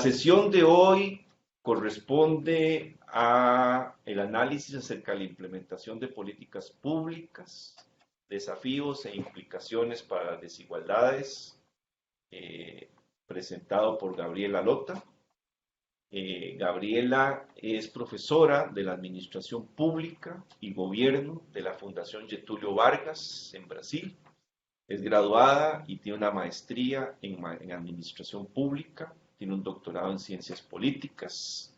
sesión de hoy corresponde a el análisis acerca de la implementación de políticas públicas, desafíos e implicaciones para las desigualdades, presentado por Gabriela Lota. Gabriela es profesora de la Administración Pública y Gobierno de la Fundación Getúlio Vargas en Brasil. Es graduada y tiene una maestría en Administración Pública, tiene un doctorado en Ciencias Políticas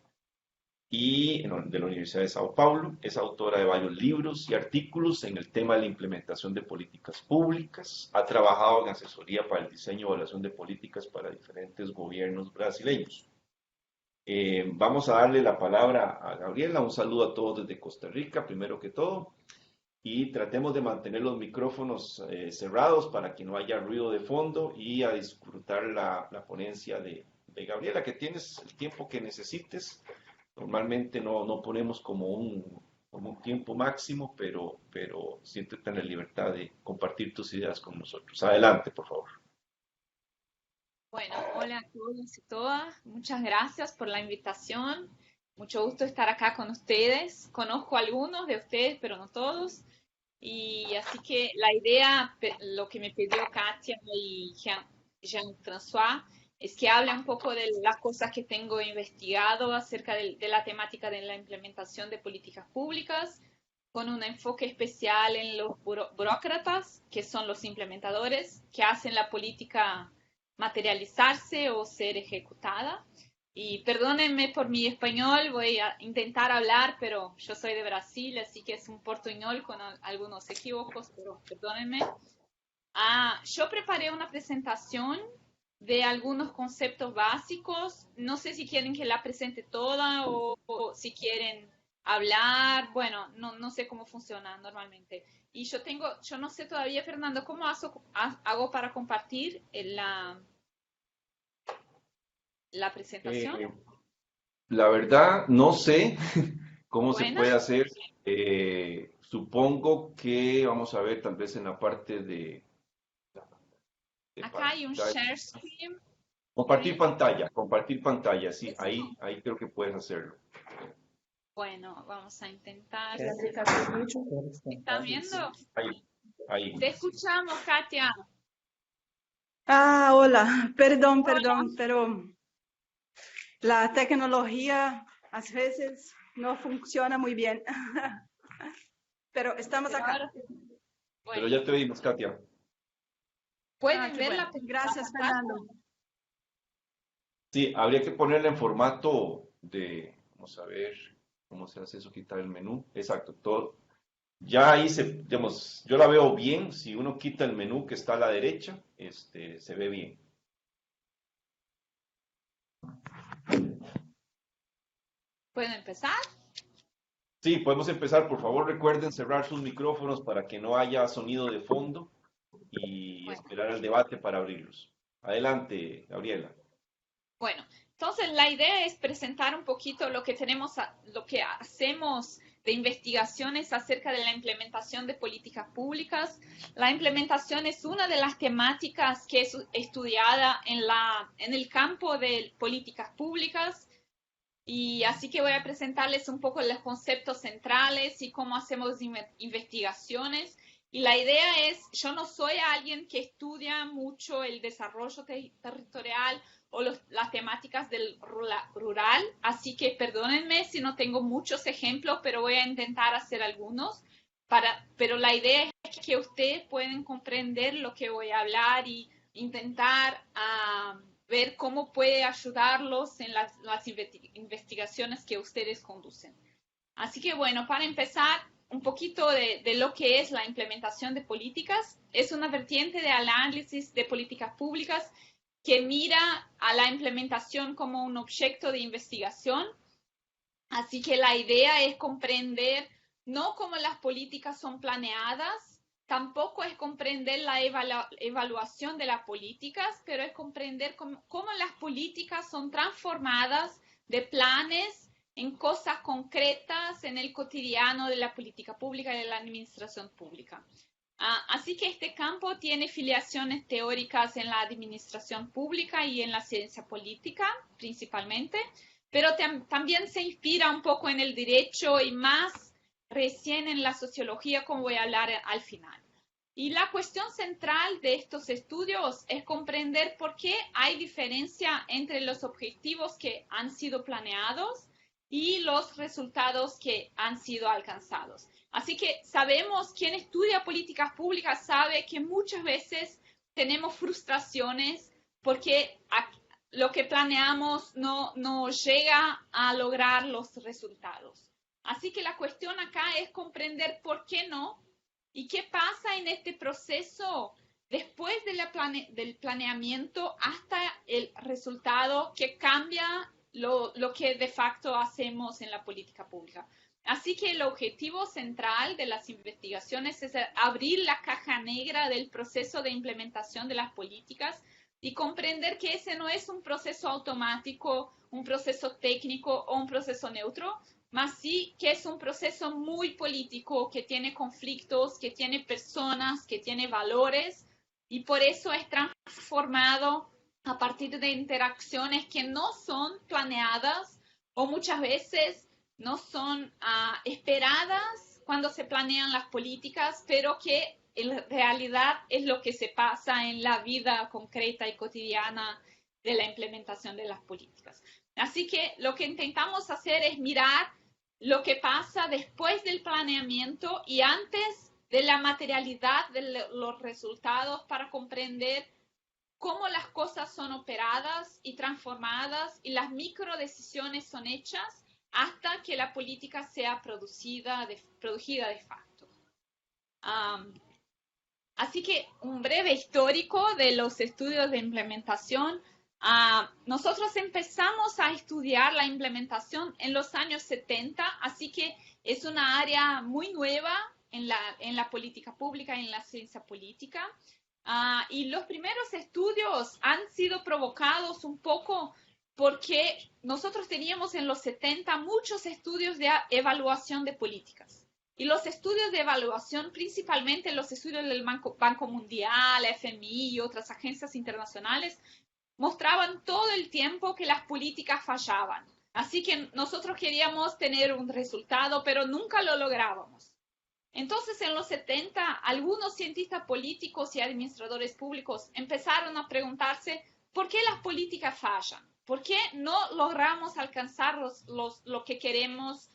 y de la Universidad de Sao Paulo. Es autora de varios libros y artículos en el tema de la implementación de políticas públicas. Ha trabajado en asesoría para el diseño y evaluación de políticas para diferentes gobiernos brasileños. Vamos a darle la palabra a Gabriela. Un saludo a todos desde Costa Rica, primero que todo. Y tratemos de mantener los micrófonos cerrados para que no haya ruido de fondo y a disfrutar la ponencia de Gabriela, que tienes el tiempo que necesites. Normalmente no ponemos como un tiempo máximo, pero siéntete en la libertad de compartir tus ideas con nosotros. Adelante, por favor. Bueno, hola a todos y todas. Muchas gracias por la invitación. Mucho gusto estar acá con ustedes. Conozco a algunos de ustedes, pero no todos. Y así que la idea, lo que me pidió Katia y Jean-François, es que hable un poco de las cosas que tengo investigado acerca de la temática de la implementación de políticas públicas, con un enfoque especial en los burócratas, que son los implementadores, que hacen la política materializarse o ser ejecutada. Y perdónenme por mi español, voy a intentar hablar, pero yo soy de Brasil, así que es un portuñol con algunos equívocos, pero perdónenme. Yo preparé una presentación de algunos conceptos básicos. No sé si quieren que la presente toda o si quieren hablar. Bueno, no sé cómo funciona normalmente. Y yo no sé todavía, Fernando, ¿cómo hago para compartir la presentación? La verdad, no sé cómo se Bueno, puede hacer. Supongo que vamos a ver tal vez en la parte de acá hay un pantalla. share screen. Compartir pantalla, sí, ahí creo que puedes hacerlo. Bueno, vamos a intentar. ¿Me ¿Están viendo? Ahí. Te escuchamos, Katia. Hola, perdón, Hola. pero la tecnología a veces no funciona muy bien. Pero estamos acá. Pero Bueno, ya te oímos, Katia. ¿pueden Qué ver bueno. Gracias, Fernando. Sí, habría que ponerla en formato de, vamos a ver cómo se hace eso, quitar el menú. Exacto, todo. Ya ahí digamos, yo la veo bien. Si uno quita el menú que está a la derecha, se ve bien. ¿Pueden empezar? Sí, podemos empezar. Por favor, recuerden cerrar sus micrófonos para que no haya sonido de fondo y Bueno, esperar al debate para abrirlos. Adelante, Gabriela. bueno, entonces la idea es presentar un poquito lo que lo que hacemos de investigaciones acerca de la implementación de políticas públicas. La implementación es una de las temáticas que es estudiada en el campo de políticas públicas. Y así que voy a presentarles un poco los conceptos centrales y cómo hacemos investigaciones. Y la idea es, yo no soy alguien que estudia mucho el desarrollo territorial o las temáticas del rural, así que perdónenme si no tengo muchos ejemplos, pero voy a intentar hacer algunos. Pero la idea es que ustedes pueden comprender lo que voy a hablar y intentar ver cómo puede ayudarlos en las investigaciones que ustedes conducen. Así que bueno, para empezar, un poquito de lo que es la implementación de políticas. Es una vertiente de análisis de políticas públicas que mira a la implementación como un objeto de investigación. Así que la idea es comprender no cómo las políticas son planeadas, tampoco es comprender la evaluación de las políticas, pero es comprender cómo las políticas son transformadas de planes en cosas concretas en el cotidiano de la política pública y de la administración pública. Así que este campo tiene filiaciones teóricas en la administración pública y en la ciencia política, principalmente, pero también se inspira un poco en el derecho y más recién en la sociología, como voy a hablar al final. Y la cuestión central de estos estudios es comprender por qué hay diferencia entre los objetivos que han sido planeados y los resultados que han sido alcanzados. Así que sabemos, quien estudia políticas públicas sabe que muchas veces tenemos frustraciones porque lo que planeamos no llega a lograr los resultados. Así que la cuestión acá es comprender por qué no y qué pasa en este proceso después del planeamiento hasta el resultado que cambia lo que de facto hacemos en la política pública. Así que el objetivo central de las investigaciones es abrir la caja negra del proceso de implementación de las políticas y comprender que ese no es un proceso automático, un proceso técnico o un proceso neutro, más sí que es un proceso muy político, que tiene conflictos, que tiene personas, que tiene valores, y por eso es transformado a partir de interacciones que no son planeadas o muchas veces no son esperadas cuando se planean las políticas, pero que en realidad es lo que se pasa en la vida concreta y cotidiana de la implementación de las políticas. Así que lo que intentamos hacer es mirar lo que pasa después del planeamiento y antes de la materialidad de los resultados para comprender cómo las cosas son operadas y transformadas y las microdecisiones son hechas hasta que la política sea producida de facto. Así que un breve histórico de los estudios de implementación. Nosotros empezamos a estudiar la implementación en los años 70, así que es una área muy nueva en la política pública y en la ciencia política. Y los primeros estudios han sido provocados un poco porque nosotros teníamos en los 70 muchos estudios de evaluación de políticas. Y los estudios de evaluación, principalmente los estudios del Banco Mundial, FMI y otras agencias internacionales, mostraban todo el tiempo que las políticas fallaban. Así que nosotros queríamos tener un resultado, pero nunca lo lográbamos. Entonces, en los 70, algunos cientistas políticos y administradores públicos empezaron a preguntarse por qué las políticas fallan, por qué no logramos alcanzar lo que queremos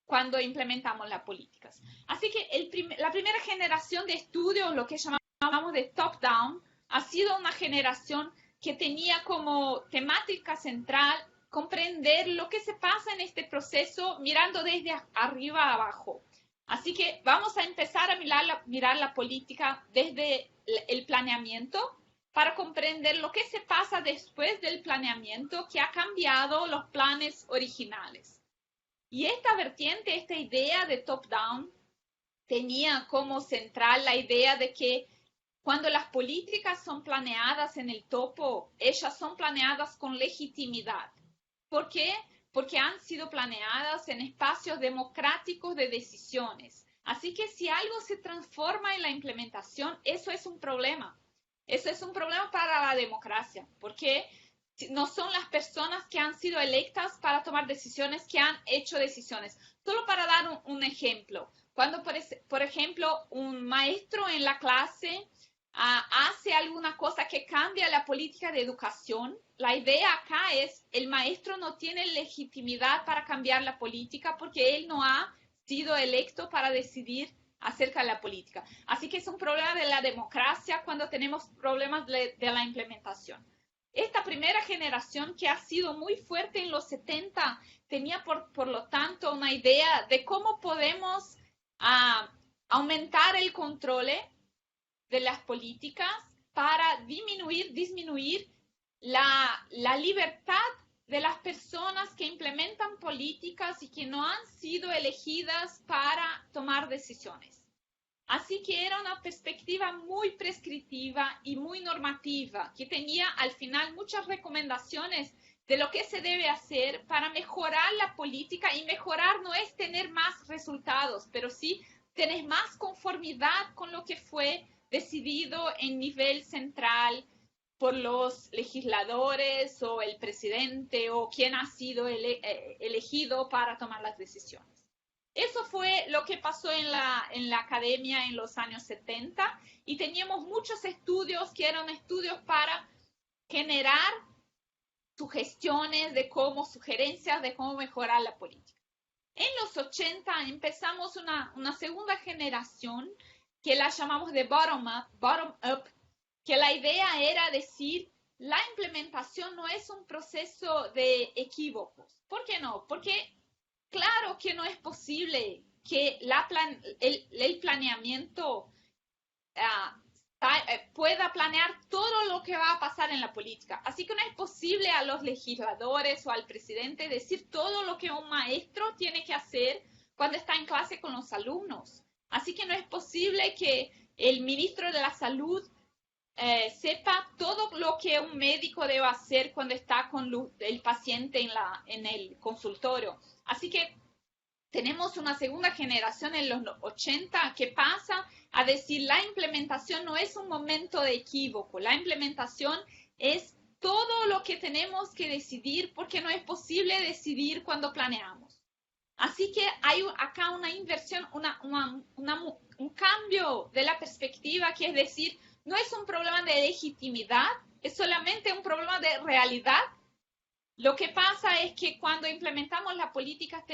cuando implementamos las políticas. Así que la primera generación de estudios, lo que llamamos de top-down, ha sido una generación que tenía como temática central comprender lo que se pasa en este proceso mirando desde arriba a abajo. Así que vamos a empezar a mirar la política desde el planeamiento para comprender lo que se pasa después del planeamiento que ha cambiado los planes originales. Y esta vertiente, esta idea de top-down, tenía como central la idea de que cuando las políticas son planeadas en el topo, ellas son planeadas con legitimidad. ¿Por qué? Porque han sido planeadas en espacios democráticos de decisiones. Así que si algo se transforma en la implementación, eso es un problema. Eso es un problema para la democracia, porque no son las personas que han sido electas para tomar decisiones que han hecho decisiones. Solo para dar un ejemplo, cuando, por ejemplo, un maestro en la clase hace alguna cosa que cambia la política de educación, la idea acá es el maestro no tiene legitimidad para cambiar la política porque él no ha sido electo para decidir acerca de la política. Así que es un problema de la democracia cuando tenemos problemas de la implementación. Esta primera generación, que ha sido muy fuerte en los 70, tenía por lo tanto una idea de cómo podemos aumentar el control de las políticas para disminuir la libertad de las personas que implementan políticas y que no han sido elegidas para tomar decisiones. Así que era una perspectiva muy prescriptiva y muy normativa, que tenía al final muchas recomendaciones de lo que se debe hacer para mejorar la política, y mejorar no es tener más resultados, pero sí tenés más conformidad con lo que fue decidido en nivel central por los legisladores o el presidente o quien ha sido elegido para tomar las decisiones. Eso fue lo que pasó en la academia en los años 70 y teníamos muchos estudios que eran estudios para generar sugerencias de cómo mejorar la política. En los 80 empezamos una segunda generación que la llamamos de bottom up, que la idea era decir, la implementación no es un proceso de equívocos. ¿Por qué no? Porque claro que no es posible que el planeamiento pueda planear todo lo que va a pasar en la política. Así que no es posible a los legisladores o al presidente decir todo lo que un maestro tiene que hacer cuando está en clase con los alumnos. Así que no es posible que el ministro de la Salud sepa todo lo que un médico debe hacer cuando está con el paciente en el consultorio. Así que tenemos una segunda generación en los 80 que pasa a decir la implementación no es un momento de equívoco, la implementación es todo lo que tenemos que decidir porque no es posible decidir cuando planeamos. Así que hay acá una inversión, un cambio de la perspectiva, que es decir, no es un problema de legitimidad, es solamente un problema de realidad. Lo que pasa es que cuando implementamos la política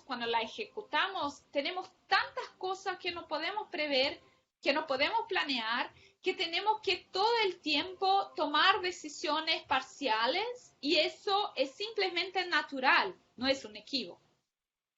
cuando la ejecutamos, tenemos tantas cosas que no podemos prever, que no podemos planear, que tenemos que todo el tiempo tomar decisiones parciales y eso es simplemente natural, no es un equívoco.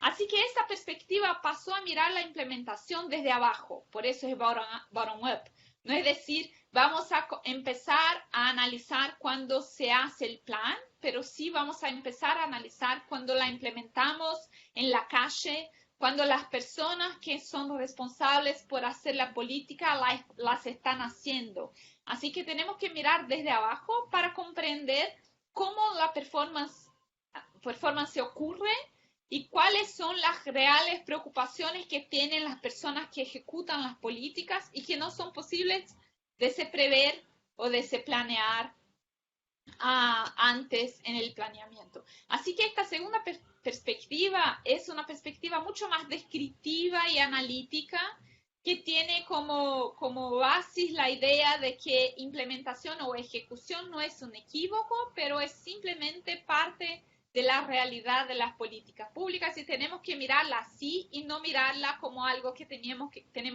Así que esa perspectiva pasó a mirar la implementación desde abajo, por eso es bottom up. No es decir, vamos a empezar a analizar cuando se hace el plan, pero sí vamos a empezar a analizar cuando la implementamos en la calle, cuando las personas que son responsables por hacer la política las están haciendo. Así que tenemos que mirar desde abajo para comprender cómo la performance se ocurre y cuáles son las reales preocupaciones que tienen las personas que ejecutan las políticas y que no son posibles de se prever o de se planear antes en el planeamiento. Así que esta segunda perspectiva es una perspectiva mucho más descriptiva y analítica, que tiene como base la idea de que implementación o ejecución no es un equívoco, pero es simplemente parte de la realidad de las políticas públicas y tenemos que mirarla así y no mirarla como algo que tenemos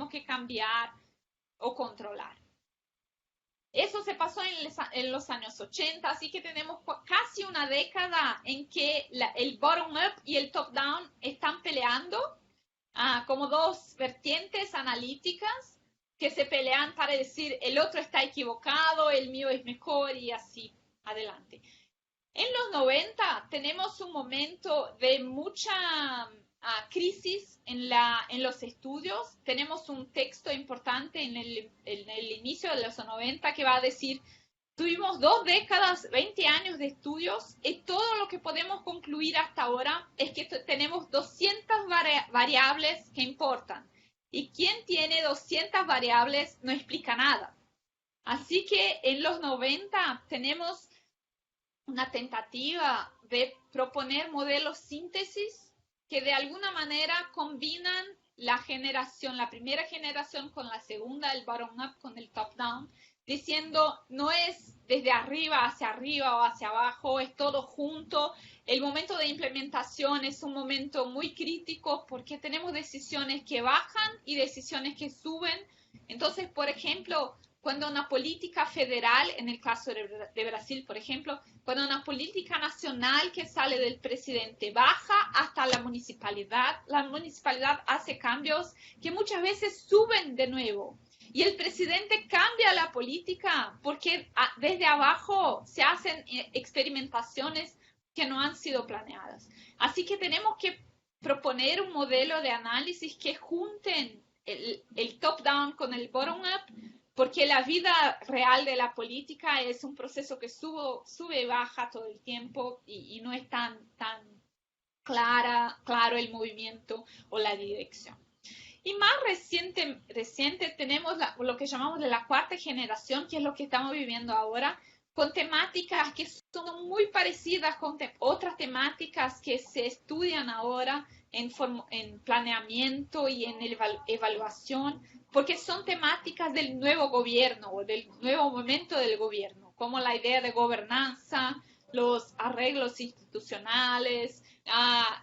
que cambiar o controlar. Eso se pasó en los años 80, así que tenemos casi una década en que el bottom-up y el top-down están peleando como dos vertientes analíticas que se pelean para decir el otro está equivocado, el mío es mejor y así adelante. En los 90 tenemos un momento de mucha crisis en los estudios. Tenemos un texto importante en el inicio de los 90 que va a decir, tuvimos 2 décadas, 20 años de estudios y todo lo que podemos concluir hasta ahora es que tenemos 200 variables que importan. Y quien tiene 200 variables no explica nada. Así que en los 90 tenemos una tentativa de proponer modelos síntesis que de alguna manera combinan la primera generación con la segunda, el bottom-up con el top-down, diciendo no es desde arriba o hacia abajo, es todo junto. El momento de implementación es un momento muy crítico porque tenemos decisiones que bajan y decisiones que suben. Entonces, por ejemplo, cuando una política federal, en el caso de Brasil, por ejemplo, cuando una política nacional que sale del presidente baja hasta la municipalidad hace cambios que muchas veces suben de nuevo. Y el presidente cambia la política porque desde abajo se hacen experimentaciones que no han sido planeadas. Así que tenemos que proponer un modelo de análisis que junten el top-down con el bottom-up, porque la vida real de la política es un proceso que sube y baja todo el tiempo y no es tan claro el movimiento o la dirección. Y más reciente tenemos lo que llamamos de la cuarta generación, que es lo que estamos viviendo ahora, con temáticas que son muy parecidas con otras temáticas que se estudian ahora en planeamiento y en evaluación, porque son temáticas del nuevo gobierno o del nuevo momento del gobierno, como la idea de gobernanza, los arreglos institucionales,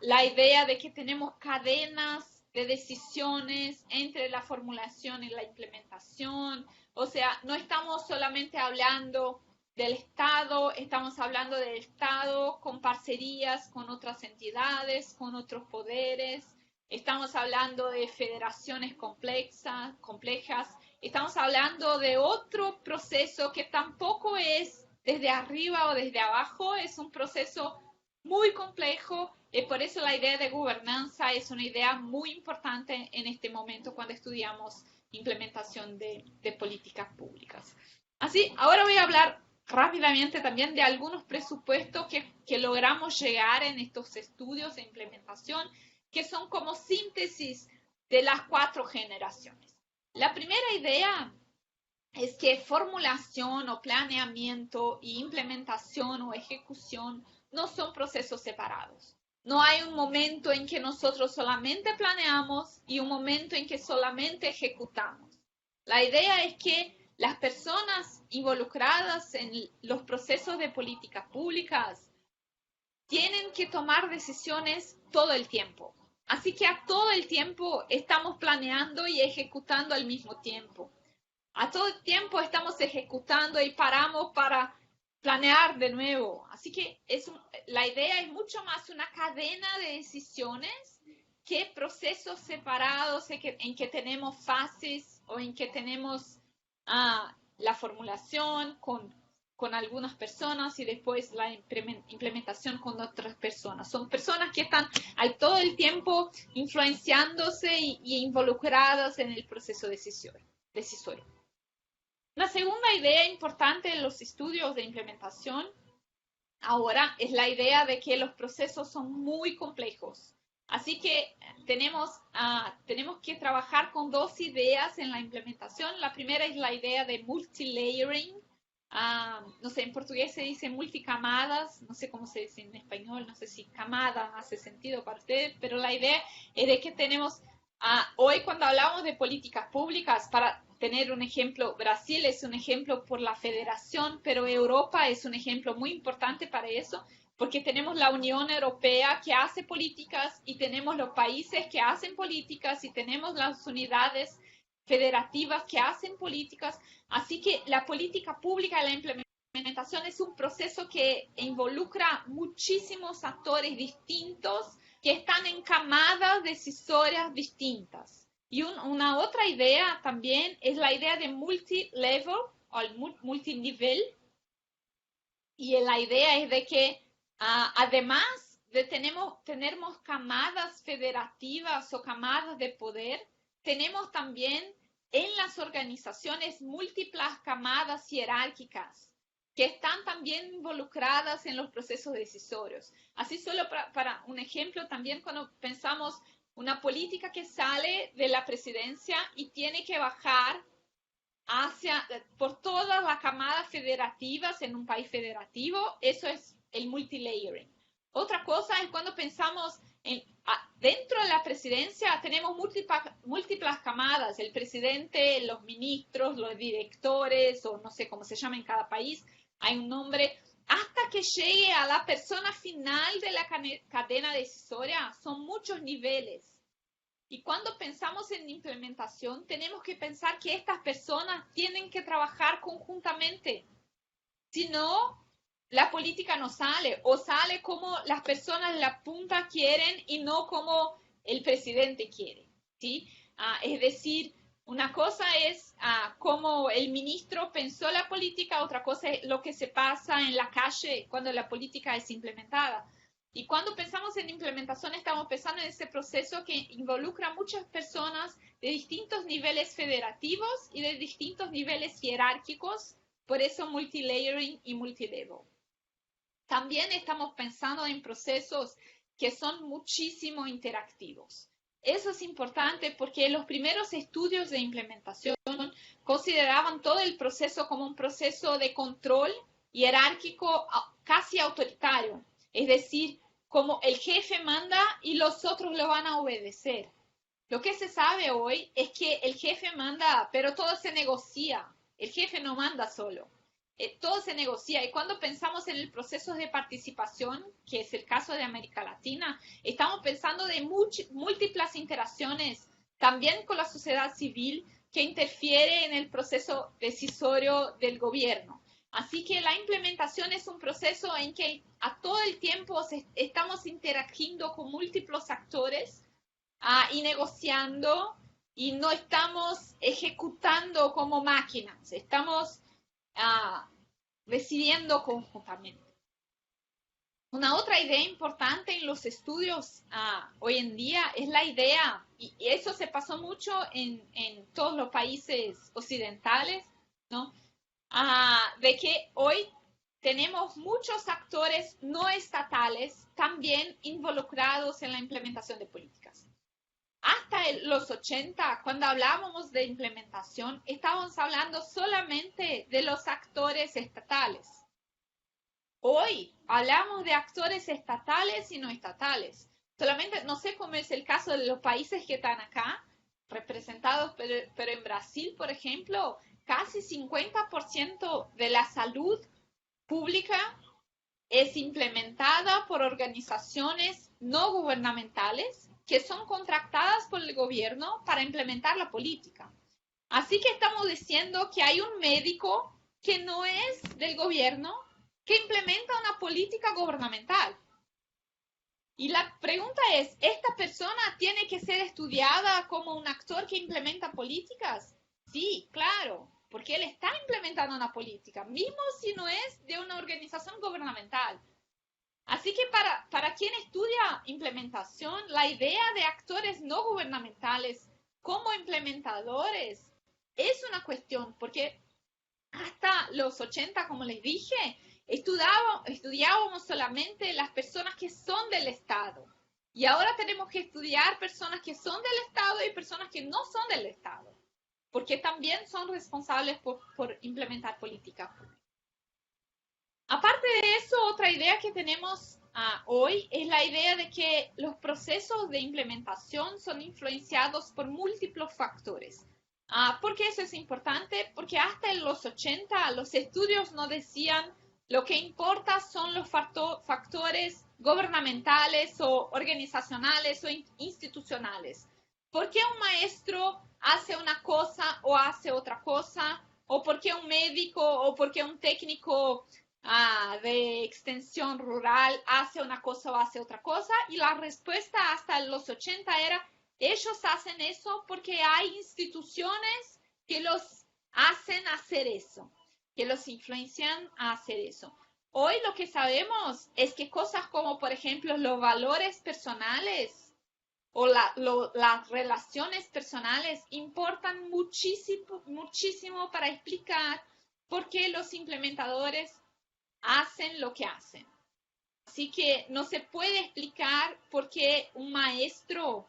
la idea de que tenemos cadenas de decisiones entre la formulación y la implementación. O sea, no estamos solamente hablando del Estado, estamos hablando del Estado con parcerías con otras entidades, con otros poderes, estamos hablando de federaciones complejas, estamos hablando de otro proceso que tampoco es desde arriba o desde abajo, es un proceso muy complejo, y por eso la idea de gobernanza es una idea muy importante en este momento cuando estudiamos implementación de políticas públicas. Así, ahora voy a hablar rápidamente también de algunos presupuestos que logramos llegar en estos estudios de implementación, que son como síntesis de las 4 generaciones. La primera idea es que formulación o planeamiento y implementación o ejecución no son procesos separados. No hay un momento en que nosotros solamente planeamos y un momento en que solamente ejecutamos. La idea es que las personas involucradas en los procesos de políticas públicas tienen que tomar decisiones todo el tiempo. Así que a todo el tiempo estamos planeando y ejecutando al mismo tiempo. A todo el tiempo estamos ejecutando y paramos para planear de nuevo. Así que la idea es mucho más una cadena de decisiones que procesos separados en que tenemos fases o en que tenemos la formulación con algunas personas y después la implementación con otras personas. Son personas que están todo el tiempo influenciándose y involucradas en el proceso decisorio. Una segunda idea importante en los estudios de implementación ahora es la idea de que los procesos son muy complejos. Así que tenemos que trabajar con 2 ideas en la implementación. La primera es la idea de multilayering. No sé, en portugués se dice multicamadas, no sé cómo se dice en español, no sé si camada hace sentido para ustedes, pero la idea es de que tenemos, hoy cuando hablamos de políticas públicas, para tener un ejemplo, Brasil es un ejemplo por la federación, pero Europa es un ejemplo muy importante para eso, porque tenemos la Unión Europea que hace políticas y tenemos los países que hacen políticas y tenemos las unidades federativas que hacen políticas. Así que la política pública y la implementación es un proceso que involucra muchísimos actores distintos que están en camadas decisorias distintas. Y una otra idea también es la idea de multilevel o multinivel. Y la idea es de que además de tenemos camadas federativas o camadas de poder, tenemos también en las organizaciones múltiples camadas jerárquicas que están también involucradas en los procesos decisorios. Así solo para un ejemplo, también cuando pensamos una política que sale de la presidencia y tiene que bajar por todas las camadas federativas en un país federativo, eso es el multilayering. Otra cosa es cuando pensamos dentro de la presidencia tenemos múltiples camadas, el presidente, los ministros, los directores, o no sé cómo se llama en cada país, hay un nombre, hasta que llegue a la persona final de la cadena decisoria, son muchos niveles. Y cuando pensamos en implementación, tenemos que pensar que estas personas tienen que trabajar conjuntamente. Si no, la política no sale, o sale como las personas de la punta quieren y no como el presidente quiere, ¿sí? Es decir, una cosa es cómo el ministro pensó la política, otra cosa es lo que se pasa en la calle cuando la política es implementada. Y cuando pensamos en implementación, estamos pensando en ese proceso que involucra a muchas personas de distintos niveles federativos y de distintos niveles jerárquicos, por eso multilayering y multilevel. También estamos pensando en procesos que son muchísimo interactivos. eso es importante porque los primeros estudios de implementación consideraban todo el proceso como un proceso de control jerárquico casi autoritario. Es decir, como el jefe manda y los otros lo van a obedecer. Lo que se sabe hoy es que el jefe manda, pero todo se negocia. El jefe no manda solo. Todo se negocia. Y cuando pensamos en el proceso de participación, que es el caso de América Latina, estamos pensando de múltiples interacciones también con la sociedad civil que interfiere en el proceso decisorio del gobierno. Así que la implementación es un proceso en que a todo el tiempo estamos interactuando con múltiples actores y negociando, y no estamos ejecutando como máquinas, estamos decidiendo conjuntamente. Una otra idea importante en los estudios hoy en día es la idea, y eso se pasó mucho en todos los países occidentales, ¿no? De que hoy tenemos muchos actores no estatales también involucrados en la implementación de políticas. Hasta los 80, cuando hablábamos de implementación, estábamos hablando solamente de los actores estatales. Hoy hablamos de actores estatales y no estatales. Solamente, no sé cómo es el caso de los países que están acá, representados, pero en Brasil, por ejemplo, casi 50% de la salud pública es implementada por organizaciones no gubernamentales que son contratadas por el gobierno para implementar la política. Así que estamos diciendo que hay un médico que no es del gobierno que implementa una política gubernamental. Y la pregunta es, ¿esta persona tiene que ser estudiada como un actor que implementa políticas? Sí, claro, porque él está implementando una política, mismo si no es de una organización gubernamental. Así que para quien estudia implementación, la idea de actores no gubernamentales como implementadores es una cuestión, porque hasta los 80, como les dije, estudiábamos solamente las personas que son del Estado. Y ahora tenemos que estudiar personas que son del Estado y personas que no son del Estado, porque también son responsables por implementar políticas públicas. Aparte de eso, otra idea que tenemos hoy es la idea de que los procesos de implementación son influenciados por múltiples factores. ¿Por qué eso es importante? Porque hasta en los 80 los estudios no decían lo que importa son los factores gubernamentales o organizacionales o institucionales. ¿Por qué un maestro hace una cosa o hace otra cosa? ¿O por qué un médico o por qué un técnico de extensión rural hace una cosa o hace otra cosa? Y la respuesta hasta los 80 era, ellos hacen eso porque hay instituciones que los hacen hacer eso, que los influencian a hacer eso. Hoy lo que sabemos es que cosas como, por ejemplo, los valores personales o las relaciones personales importan muchísimo para explicar por qué los implementadores hacen lo que hacen. Así que no se puede explicar por qué un maestro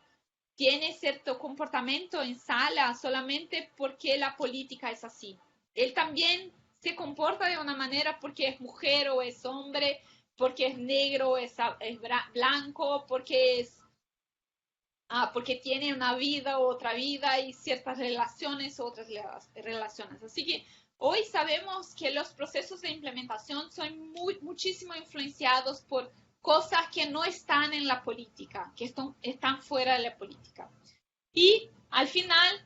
tiene cierto comportamiento en sala solamente porque la política es así. Él también se comporta de una manera porque es mujer o es hombre, porque es negro o es blanco, porque tiene una vida u otra vida y ciertas relaciones u otras relaciones. Así que hoy sabemos que los procesos de implementación son muchísimo influenciados por cosas que no están en la política, que están fuera de la política. Y al final,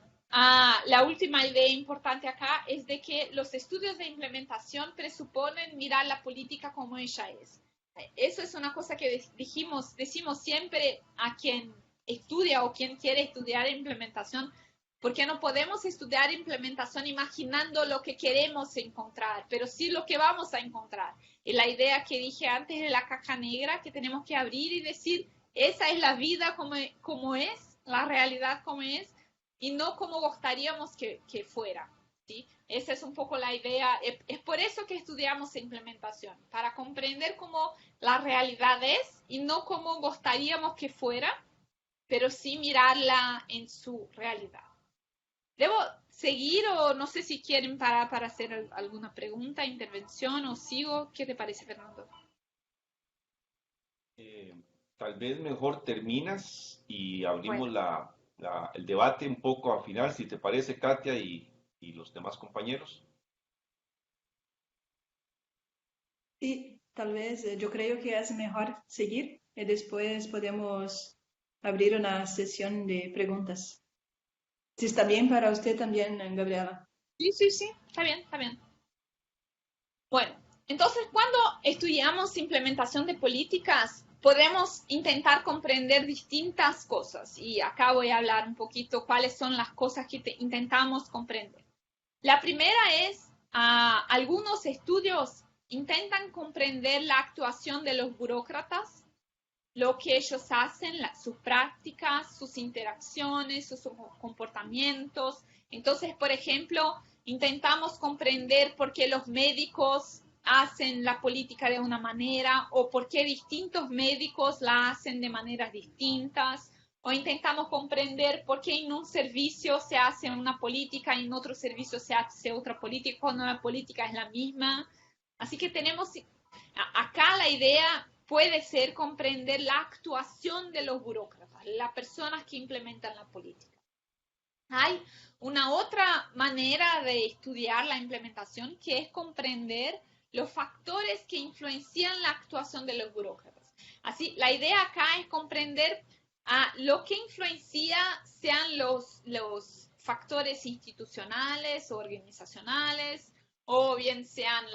la última idea importante acá es de que los estudios de implementación presuponen mirar la política como ella es. Eso es una cosa que decimos siempre a quien estudia o quien quiere estudiar implementación, porque no podemos estudiar implementación imaginando lo que queremos encontrar, pero sí lo que vamos a encontrar. Y la idea que dije antes de la caja negra, que tenemos que abrir y decir, esa es la vida como es, la realidad como es, y no como gustaríamos que fuera, ¿sí? Esa es un poco la idea. Es por eso que estudiamos implementación, para comprender cómo la realidad es y no cómo gustaríamos que fuera, pero sí mirarla en su realidad. ¿Debo seguir o no sé si quieren parar para hacer alguna pregunta, intervención o sigo? ¿Qué te parece, Fernando? Tal vez mejor terminas y abrimos Bueno. el debate un poco al final, si te parece, Katia y los demás compañeros. Sí, tal vez yo creo que es mejor seguir y después podemos abrir una sesión de preguntas. Si está bien para usted también, Gabriela. Sí, sí, sí, está bien, está bien. Bueno, entonces cuando estudiamos implementación de políticas, podemos intentar comprender distintas cosas. Y acá voy a hablar un poquito cuáles son las cosas que intentamos comprender. La primera es, algunos estudios intentan comprender la actuación de los burócratas, lo que ellos hacen, sus prácticas, sus interacciones, sus comportamientos. Entonces, por ejemplo, intentamos comprender por qué los médicos hacen la política de una manera o por qué distintos médicos la hacen de maneras distintas, o intentamos comprender por qué en un servicio se hace una política y en otro servicio se hace otra política cuando la política es la misma. Así que tenemos acá la idea puede ser comprender la actuación de los burócratas, las personas que implementan la política. Hay una otra manera de estudiar la implementación que es comprender los factores que influencian la actuación de los burócratas. Así, la idea acá es comprender lo que influencia sean los factores institucionales o organizacionales, o bien sean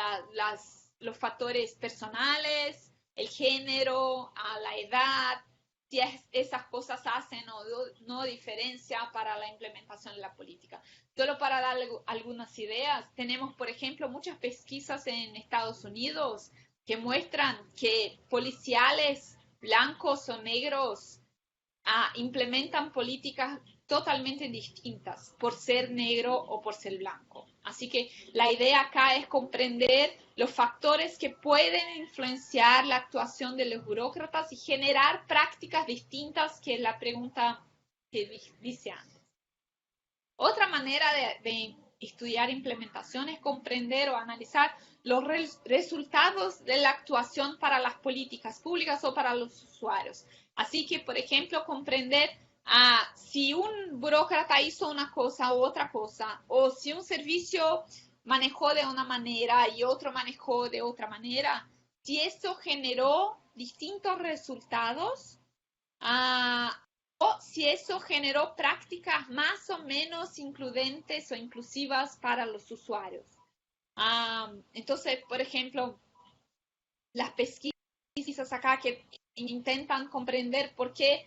los factores personales, el género, la edad, si esas cosas hacen o no diferencia para la implementación de la política. Solo para dar algunas ideas, tenemos, por ejemplo, muchas pesquisas en Estados Unidos que muestran que policiales blancos o negros implementan políticas totalmente distintas por ser negro o por ser blanco. Así que la idea acá es comprender los factores que pueden influenciar la actuación de los burócratas y generar prácticas distintas, que es la pregunta que dice antes. Otra manera de estudiar implementación es comprender o analizar los resultados de la actuación para las políticas públicas o para los usuarios. Así que, por ejemplo, comprender si un burócrata hizo una cosa u otra cosa, o si un servicio manejó de una manera y otro manejó de otra manera, si eso generó distintos resultados, o si eso generó prácticas más o menos incluyentes o inclusivas para los usuarios. Entonces, por ejemplo, las pesquisas acá que intentan comprender por qué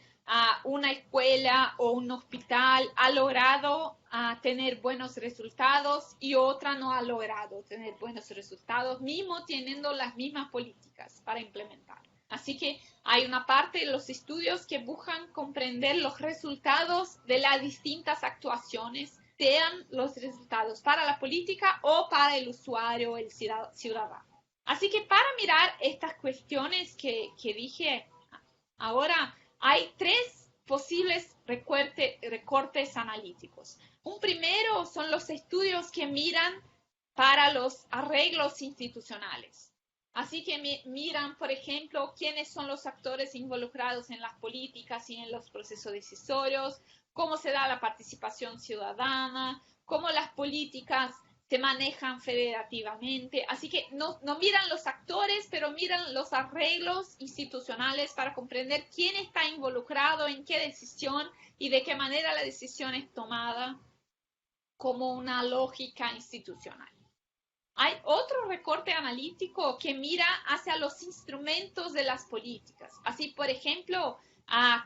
una escuela o un hospital ha logrado tener buenos resultados y otra no ha logrado tener buenos resultados, mismo teniendo las mismas políticas para implementar. Así que hay una parte de los estudios que buscan comprender los resultados de las distintas actuaciones, sean los resultados para la política o para el usuario, el ciudadano. Así que para mirar estas cuestiones que dije ahora, hay tres posibles recortes analíticos. Un primero son los estudios que miran para los arreglos institucionales. Así que miran, por ejemplo, quiénes son los actores involucrados en las políticas y en los procesos decisorios, cómo se da la participación ciudadana, cómo las políticas se manejan federativamente. Así que no miran los actores, pero miran los arreglos institucionales para comprender quién está involucrado en qué decisión y de qué manera la decisión es tomada como una lógica institucional. Hay otro recorte analítico que mira hacia los instrumentos de las políticas. Así, por ejemplo,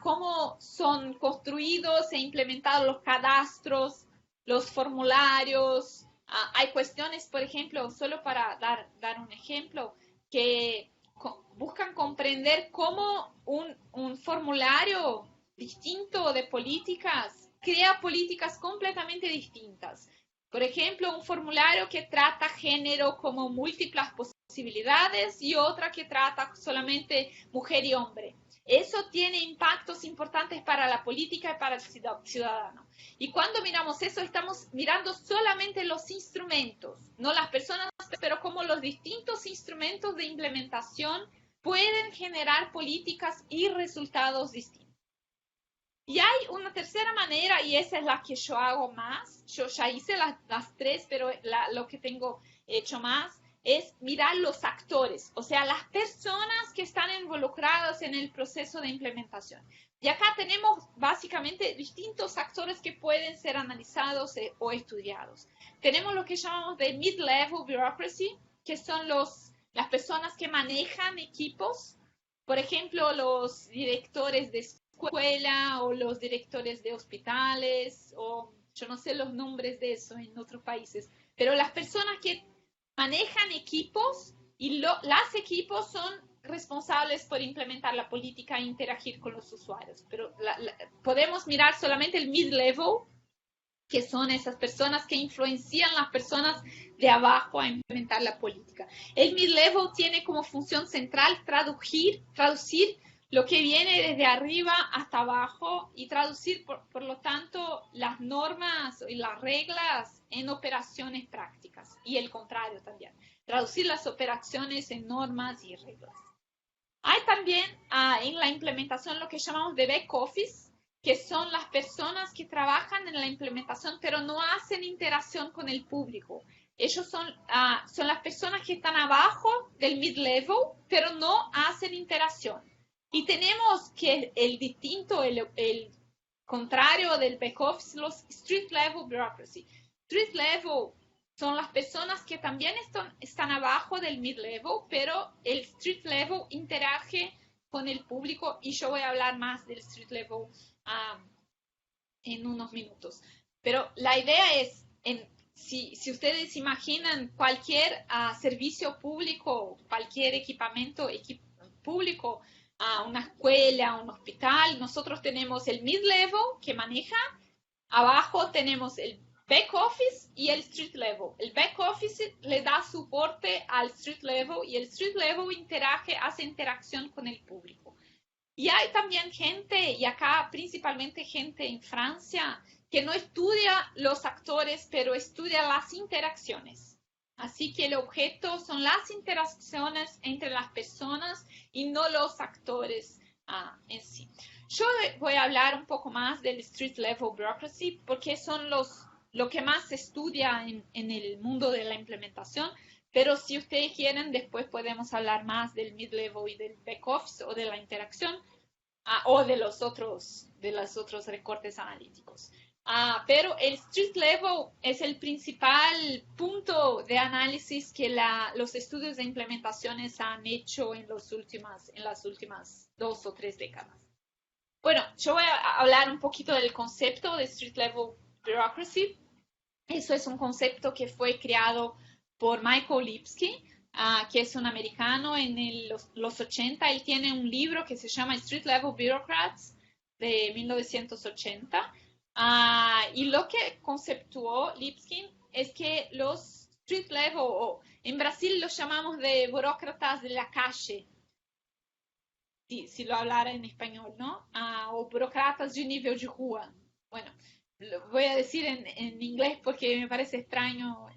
cómo son construidos e implementados los cadastros, los formularios. Hay cuestiones, por ejemplo, solo para dar un ejemplo, que buscan comprender cómo un formulario distinto de políticas crea políticas completamente distintas. Por ejemplo, un formulario que trata género como múltiples posibilidades y otra que trata solamente mujer y hombre. eso tiene impactos importantes para la política y para el ciudadano. Y cuando miramos eso, estamos mirando solamente los instrumentos, no las personas, pero como los distintos instrumentos de implementación pueden generar políticas y resultados distintos. Y hay una tercera manera, y esa es la que yo hago más. Yo ya hice las tres, pero lo que tengo hecho más es mirar los actores, o sea, las personas que están involucradas en el proceso de implementación. Y acá tenemos básicamente distintos actores que pueden ser analizados o estudiados. Tenemos lo que llamamos de mid-level bureaucracy, que son las personas que manejan equipos, por ejemplo, los directores de escuela o los directores de hospitales, o yo no sé los nombres de eso en otros países, pero las personas que manejan equipos y los equipos son responsables por implementar la política e interagir con los usuarios. Pero podemos mirar solamente el mid-level, que son esas personas que influencian a las personas de abajo a implementar la política. El mid-level tiene como función central traducir lo que viene desde arriba hasta abajo y traducir, por lo tanto, las normas y las reglas en operaciones prácticas. Y el contrario también, traducir las operaciones en normas y reglas. Hay también en la implementación lo que llamamos de back office, que son las personas que trabajan en la implementación, pero no hacen interacción con el público. Ellos son las personas que están abajo del mid-level, pero no hacen interacción. Y tenemos que el contrario del back office, los street level bureaucracy. Street level son las personas que también están abajo del mid level, pero el street level interage con el público y yo voy a hablar más del street level en unos minutos. Pero la idea es, si ustedes imaginan cualquier servicio público, cualquier equipamiento público, una escuela, un hospital, nosotros tenemos el mid-level que maneja, abajo tenemos el back office y el street level. El back office le da soporte al street level y el street level hace interacción con el público. Y hay también gente, y acá principalmente gente en Francia, que no estudia los actores, pero estudia las interacciones. Así que el objeto son las interacciones entre las personas y no los actores en sí. Yo voy a hablar un poco más del street level bureaucracy porque son lo que más se estudia en el mundo de la implementación, pero si ustedes quieren, después podemos hablar más del mid-level y del back-office o de la interacción o de los otros recortes analíticos. Pero el street level es el principal punto de análisis que los estudios de implementaciones han hecho en las últimas 2 o 3 décadas. Bueno, yo voy a hablar un poquito del concepto de street level bureaucracy. Eso es un concepto que fue creado por Michael Lipsky, que es un americano en los 80. Él tiene un libro que se llama Street Level Bureaucrats de 1980. Y lo que conceptuó Lipsky es que los street level, o en Brasil los llamamos de burócratas de la calle, si lo hablara en español, ¿no? O burócratas de nivel de rua. Bueno, lo voy a decir en inglés porque me parece extraño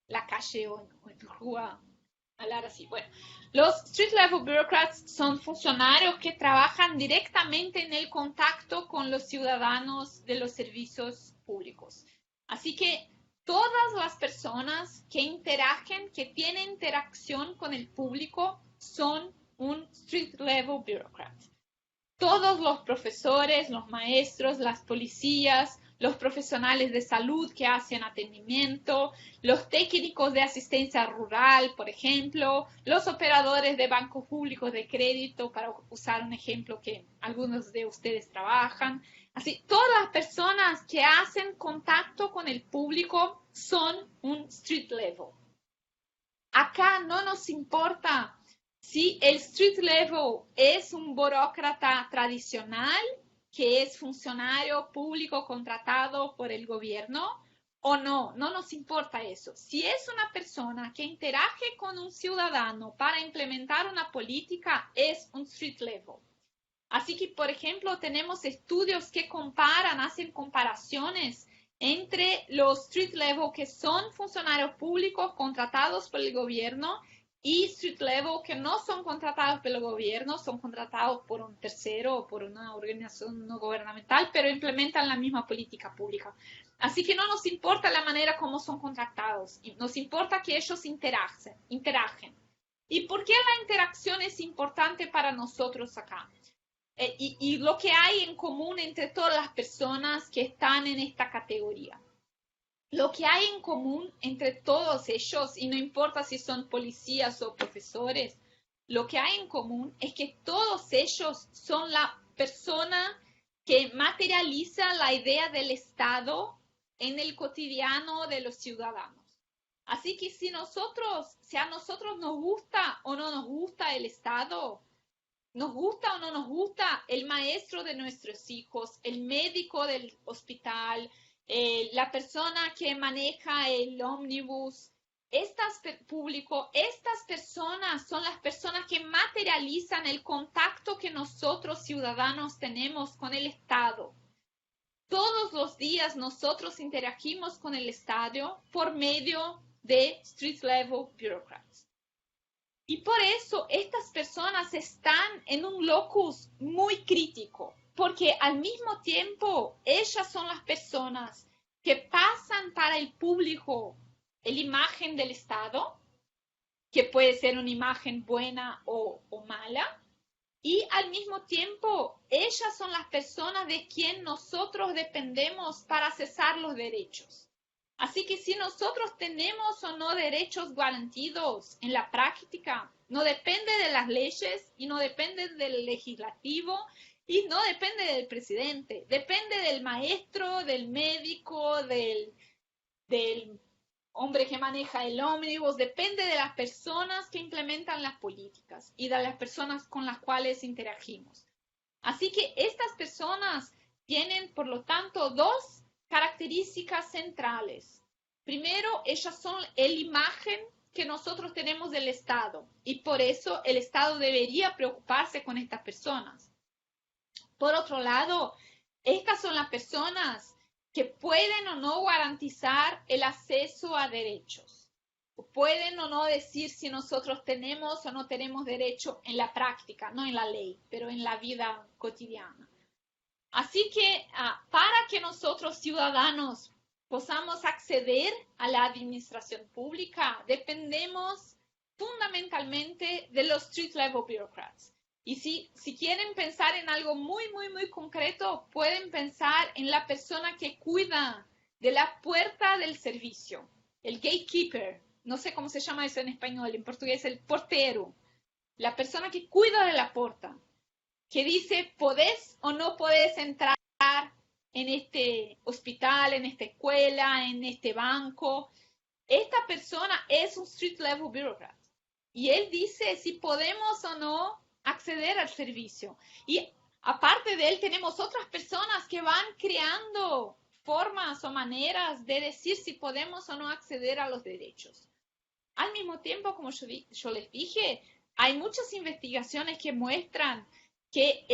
la calle o en rua hablar así. Bueno, los street level bureaucrats son funcionarios que trabajan directamente en el contacto con los ciudadanos de los servicios públicos. Así que todas las personas que tienen interacción con el público son un street level bureaucrat. Todos los profesores, los maestros, las policías, los profesionales de salud que hacen atendimiento, los técnicos de asistencia rural, por ejemplo, los operadores de bancos públicos de crédito, para usar un ejemplo que algunos de ustedes trabajan. Así, todas las personas que hacen contacto con el público son un street level. Acá no nos importa si el street level es un burócrata tradicional, que es funcionario público contratado por el gobierno, o no nos importa eso. Si es una persona que interage con un ciudadano para implementar una política, es un street level. Así que, por ejemplo, tenemos estudios que hacen comparaciones entre los street level que son funcionarios públicos contratados por el gobierno y street level que no son contratados por el gobierno, son contratados por un tercero o por una organización no gubernamental, pero implementan la misma política pública. Así que no nos importa la manera como son contratados, nos importa que ellos interagen. ¿Y por qué la interacción es importante para nosotros acá? Y lo que hay en común entre todas las personas que están en esta categoría. Lo que hay en común entre todos ellos, y no importa si son policías o profesores, lo que hay en común es que todos ellos son la persona que materializa la idea del Estado en el cotidiano de los ciudadanos. Así que si a nosotros nos gusta o no nos gusta el Estado, nos gusta o no nos gusta el maestro de nuestros hijos, el médico del hospital, la persona que maneja el ómnibus, estas personas son las personas que materializan el contacto que nosotros ciudadanos tenemos con el Estado. Todos los días nosotros interagimos con el Estado por medio de street level bureaucrats. Y por eso estas personas están en un locus muy crítico, porque al mismo tiempo ellas son las personas que pasan para el público la imagen del Estado, que puede ser una imagen buena o mala, y al mismo tiempo ellas son las personas de quien nosotros dependemos para cesar los derechos. Así que si nosotros tenemos o no derechos garantidos en la práctica, no depende de las leyes y no depende del legislativo y no depende del presidente. Depende del maestro, del médico, del hombre que maneja el ómnibus. Depende de las personas que implementan las políticas y de las personas con las cuales interagimos. Así que estas personas tienen, por lo tanto, dos características centrales. Primero, ellas son la imagen que nosotros tenemos del Estado y por eso el Estado debería preocuparse con estas personas. Por otro lado, estas son las personas que pueden o no garantizar el acceso a derechos. Pueden o no decir si nosotros tenemos o no tenemos derecho en la práctica, no en la ley, pero en la vida cotidiana. Así que para que nosotros ciudadanos podamos acceder a la administración pública, dependemos fundamentalmente de los street level bureaucrats. Y si quieren pensar en algo muy, muy, muy concreto, pueden pensar en la persona que cuida de la puerta del servicio, el gatekeeper, no sé cómo se llama eso en español, en portugués el portero, la persona que cuida de la puerta, que dice, ¿podés o no podés entrar en este hospital, en esta escuela, en este banco? Esta persona es un street level bureaucrat. Y él dice si podemos o no acceder al servicio. Y aparte de él, tenemos otras personas que van creando formas o maneras de decir si podemos o no acceder a los derechos. Al mismo tiempo, como yo les dije, hay muchas investigaciones que muestran que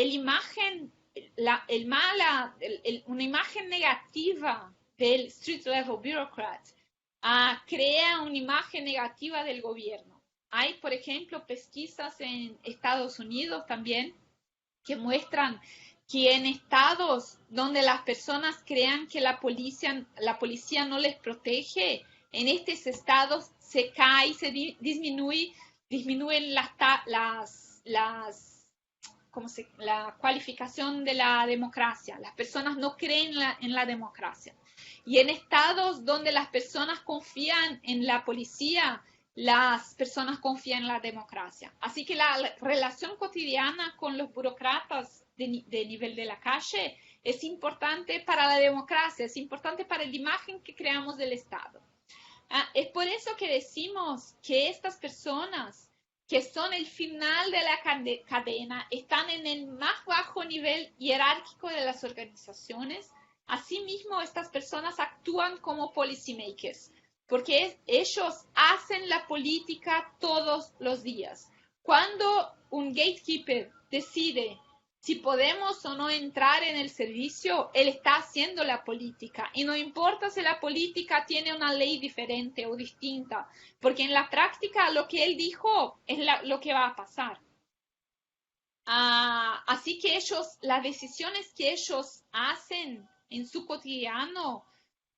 una imagen negativa del street level bureaucrat crea una imagen negativa del gobierno. Hay, por ejemplo, pesquisas en Estados Unidos también que muestran que en estados donde las personas crean que la policía no les protege, en estos estados se cae, disminuyen la cualificación de la democracia. Las personas no creen en la democracia. Y en estados donde las personas confían en la policía, las personas confían en la democracia. Así que la relación cotidiana con los burócratas de nivel de la calle es importante para la democracia, es importante para la imagen que creamos del Estado. Es por eso que decimos que estas personas que son el final de la cadena, están en el más bajo nivel jerárquico de las organizaciones. Asimismo, estas personas actúan como policymakers, porque ellos hacen la política todos los días. Cuando un gatekeeper decide si podemos o no entrar en el servicio, él está haciendo la política. Y no importa si la política tiene una ley diferente o distinta, porque en la práctica lo que él dijo es lo que va a pasar. Así que las decisiones que ellos hacen en su cotidiano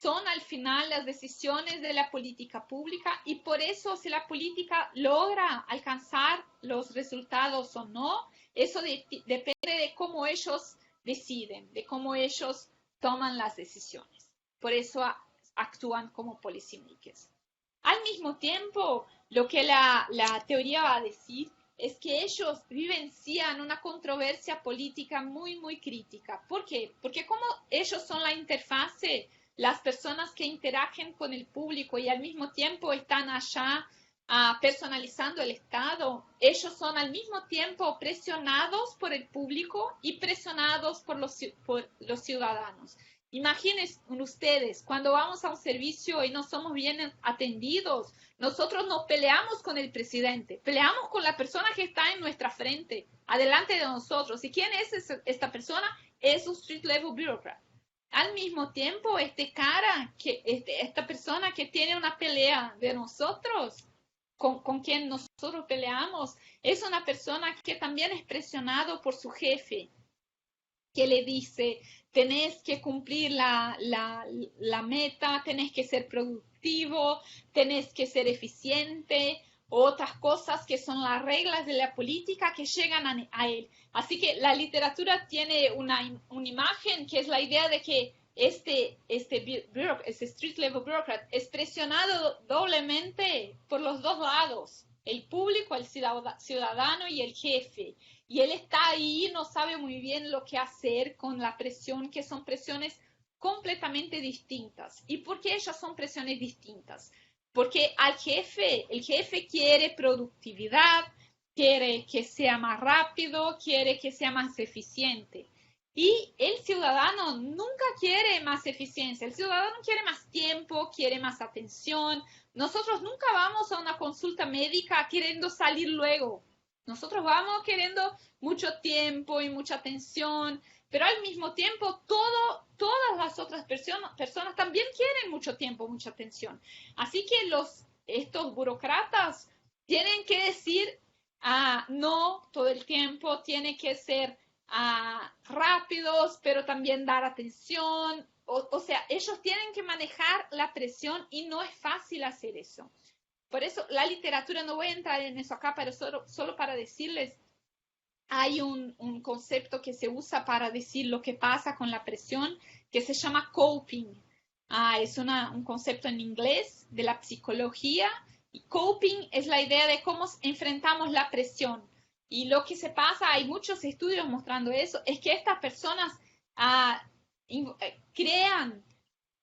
son al final las decisiones de la política pública, y por eso si la política logra alcanzar los resultados o no, eso depende de cómo ellos deciden, de cómo ellos toman las decisiones. Por eso actúan como policymakers. Al mismo tiempo, lo que la teoría va a decir es que ellos vivencian una controversia política muy, muy crítica. ¿Por qué? Porque como ellos son la interfase, las personas que interactúan con el público y al mismo tiempo están allá personalizando el Estado, ellos son al mismo tiempo presionados por el público y presionados por los ciudadanos. Imaginen ustedes, cuando vamos a un servicio y no somos bien atendidos, nosotros no peleamos con el presidente, peleamos con la persona que está en nuestra frente, adelante de nosotros. ¿Y quién es esta persona? Es un street level bureaucrat. Al mismo tiempo, esta persona que tiene una pelea de nosotros, con quien nosotros peleamos, es una persona que también es presionado por su jefe, que le dice: tenés que cumplir la meta, tenés que ser productivo, tenés que ser eficiente, otras cosas que son las reglas de la política que llegan a él. Así que la literatura tiene una imagen que es la idea de que este street level bureaucrat es presionado doblemente por los dos lados, el público, el ciudadano y el jefe. Y él está ahí, no sabe muy bien lo que hacer con la presión, que son presiones completamente distintas. ¿Y por qué ellas son presiones distintas? Porque el jefe quiere productividad, quiere que sea más rápido, quiere que sea más eficiente. Y el ciudadano nunca quiere más eficiencia, el ciudadano quiere más tiempo, quiere más atención. Nosotros nunca vamos a una consulta médica queriendo salir luego. Nosotros vamos queriendo mucho tiempo y mucha atención, pero al mismo tiempo todas las otras personas también quieren mucho tiempo, mucha atención. Así que estos burócratas tienen que decir no todo el tiempo, tiene que ser rápidos, pero también dar atención. O sea, ellos tienen que manejar la presión y no es fácil hacer eso. Por eso la literatura, no voy a entrar en eso acá, pero solo para decirles, hay un concepto que se usa para decir lo que pasa con la presión, que se llama coping. Es un concepto en inglés de la psicología, y coping es la idea de cómo enfrentamos la presión. Y lo que se pasa, hay muchos estudios mostrando eso, es que estas personas crean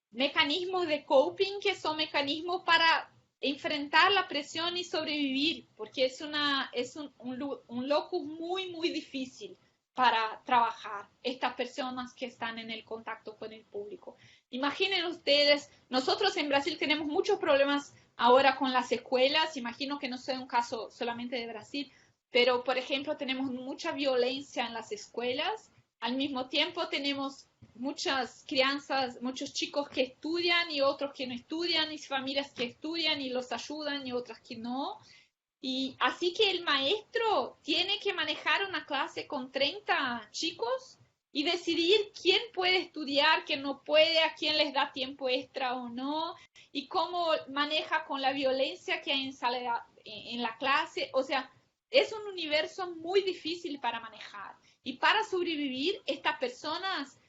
mecanismos de coping que son mecanismos para enfrentar la presión y sobrevivir, porque es un locus muy, muy difícil para trabajar estas personas que están en el contacto con el público. Imaginen ustedes, nosotros en Brasil tenemos muchos problemas ahora con las escuelas, imagino que no sea un caso solamente de Brasil, pero por ejemplo tenemos mucha violencia en las escuelas. Al mismo tiempo tenemos muchas crianzas, muchos chicos que estudian y otros que no estudian, y familias que estudian y los ayudan y otras que no. Y así que el maestro tiene que manejar una clase con 30 chicos y decidir quién puede estudiar, quién no puede, a quién les da tiempo extra o no, y cómo maneja con la violencia que hay en la clase. O sea, es un universo muy difícil para manejar. Y para sobrevivir, estas personas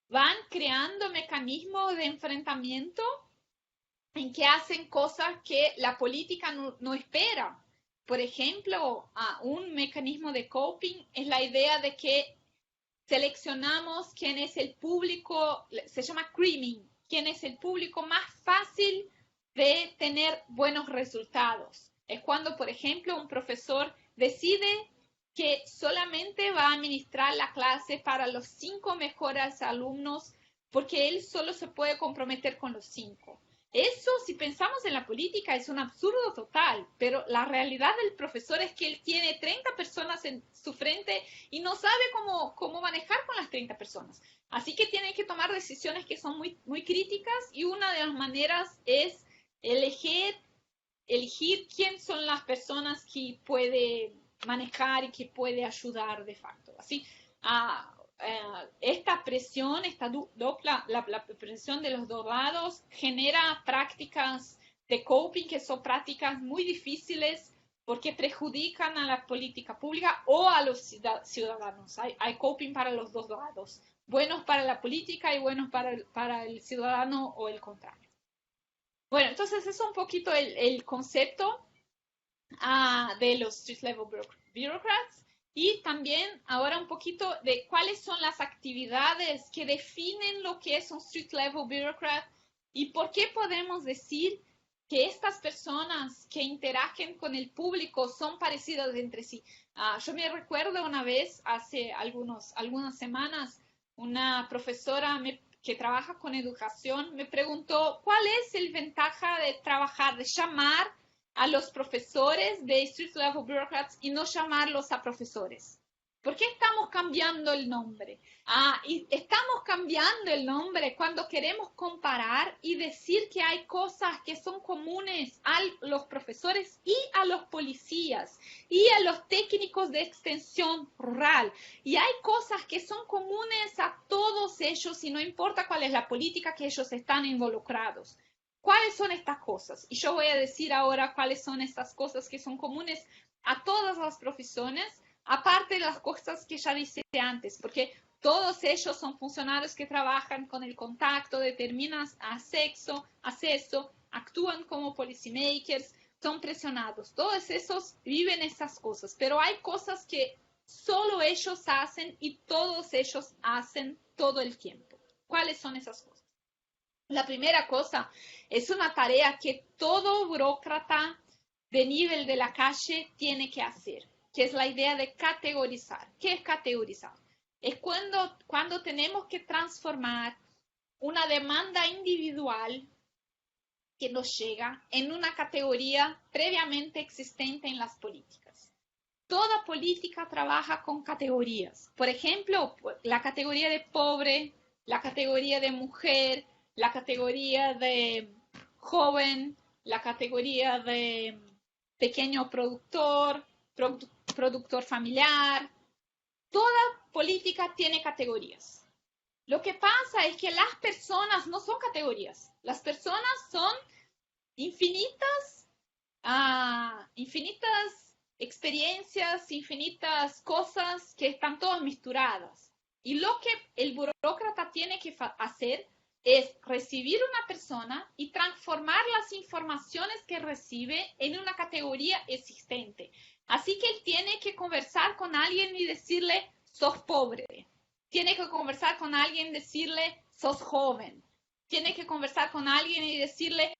van creando mecanismos de enfrentamiento en que hacen cosas que la política no espera. Por ejemplo, un mecanismo de coping es la idea de que seleccionamos quién es el público, se llama creaming, quién es el público más fácil de tener buenos resultados. Es cuando, por ejemplo, un profesor decide que solamente va a administrar la clase para los 5 mejores alumnos, porque él solo se puede comprometer con los 5. Eso, si pensamos en la política, es un absurdo total, pero la realidad del profesor es que él tiene 30 personas en su frente y no sabe cómo manejar con las 30 personas. Así que tiene que tomar decisiones que son muy, muy críticas, y una de las maneras es elegir quién son las personas que puede manejar y que puede ayudar de facto. Así, esta presión, la presión de los dos lados genera prácticas de coping que son prácticas muy difíciles porque perjudican a la política pública o a los ciudadanos. Hay coping para los dos lados, buenos para la política y buenos para el ciudadano o el contrario. Bueno, entonces eso es un poquito el concepto de los street level bureaucrats. Y también ahora un poquito de cuáles son las actividades que definen lo que es un street level bureaucrat y por qué podemos decir que estas personas que interactúan con el público son parecidas entre sí. Yo me recuerdo una vez, hace algunas semanas, una profesora que trabaja con educación me preguntó cuál es el ventaja de trabajar, de llamar a los profesores de Street Level Bureaucrats y no llamarlos a profesores. ¿Por qué estamos cambiando el nombre? Y estamos cambiando el nombre cuando queremos comparar y decir que hay cosas que son comunes a los profesores y a los policías y a los técnicos de extensión rural. Y hay cosas que son comunes a todos ellos y no importa cuál es la política que ellos están involucrados. ¿Cuáles son estas cosas? Y yo voy a decir ahora cuáles son estas cosas que son comunes a todas las profesiones, aparte de las cosas que ya dije antes, porque todos ellos son funcionarios que trabajan con el contacto, determinan acceso, actúan como policymakers, son presionados. Todos esos viven esas cosas, pero hay cosas que solo ellos hacen y todos ellos hacen todo el tiempo. ¿Cuáles son esas cosas? La primera cosa es una tarea que todo burócrata de nivel de la calle tiene que hacer, que es la idea de categorizar. ¿Qué es categorizar? Es cuando tenemos que transformar una demanda individual que nos llega en una categoría previamente existente en las políticas. Toda política trabaja con categorías. Por ejemplo, la categoría de pobre, la categoría de mujer, la categoría de joven, la categoría de pequeño productor familiar. Toda política tiene categorías. Lo que pasa es que las personas no son categorías. Las personas son infinitas experiencias, infinitas cosas que están todas mezcladas. Y lo que el burócrata tiene que hacer es recibir una persona y transformar las informaciones que recibe en una categoría existente. Así que él tiene que conversar con alguien y decirle, sos pobre. Tiene que conversar con alguien y decirle, sos joven. Tiene que conversar con alguien y decirle,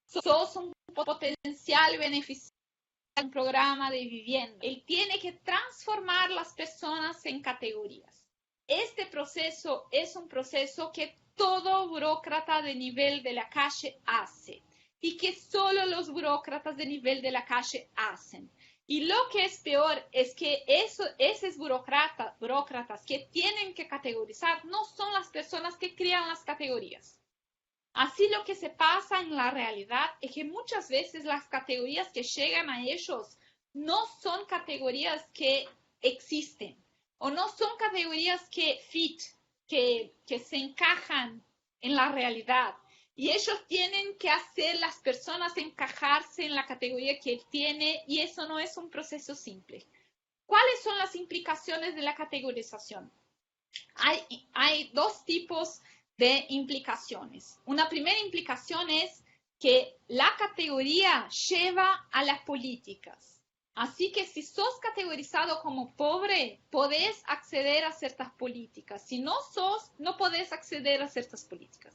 sos un potencial beneficiario de un programa de vivienda. Él tiene que transformar las personas en categorías. Este proceso es un proceso que todo burócrata de nivel de la calle hace y que solo los burócratas de nivel de la calle hacen. Y lo que es peor es que esos burócratas que tienen que categorizar no son las personas que crean las categorías. Así lo que se pasa en la realidad es que muchas veces las categorías que llegan a ellos no son categorías que existen o no son categorías que se encajan en la realidad. Y ellos tienen que hacer las personas encajarse en la categoría que él tiene, y eso no es un proceso simple. ¿Cuáles son las implicaciones de la categorización? Hay dos tipos de implicaciones. Una primera implicación es que la categoría lleva a las políticas. Así que si sos categorizado como pobre, podés acceder a ciertas políticas. Si no sos, no podés acceder a ciertas políticas.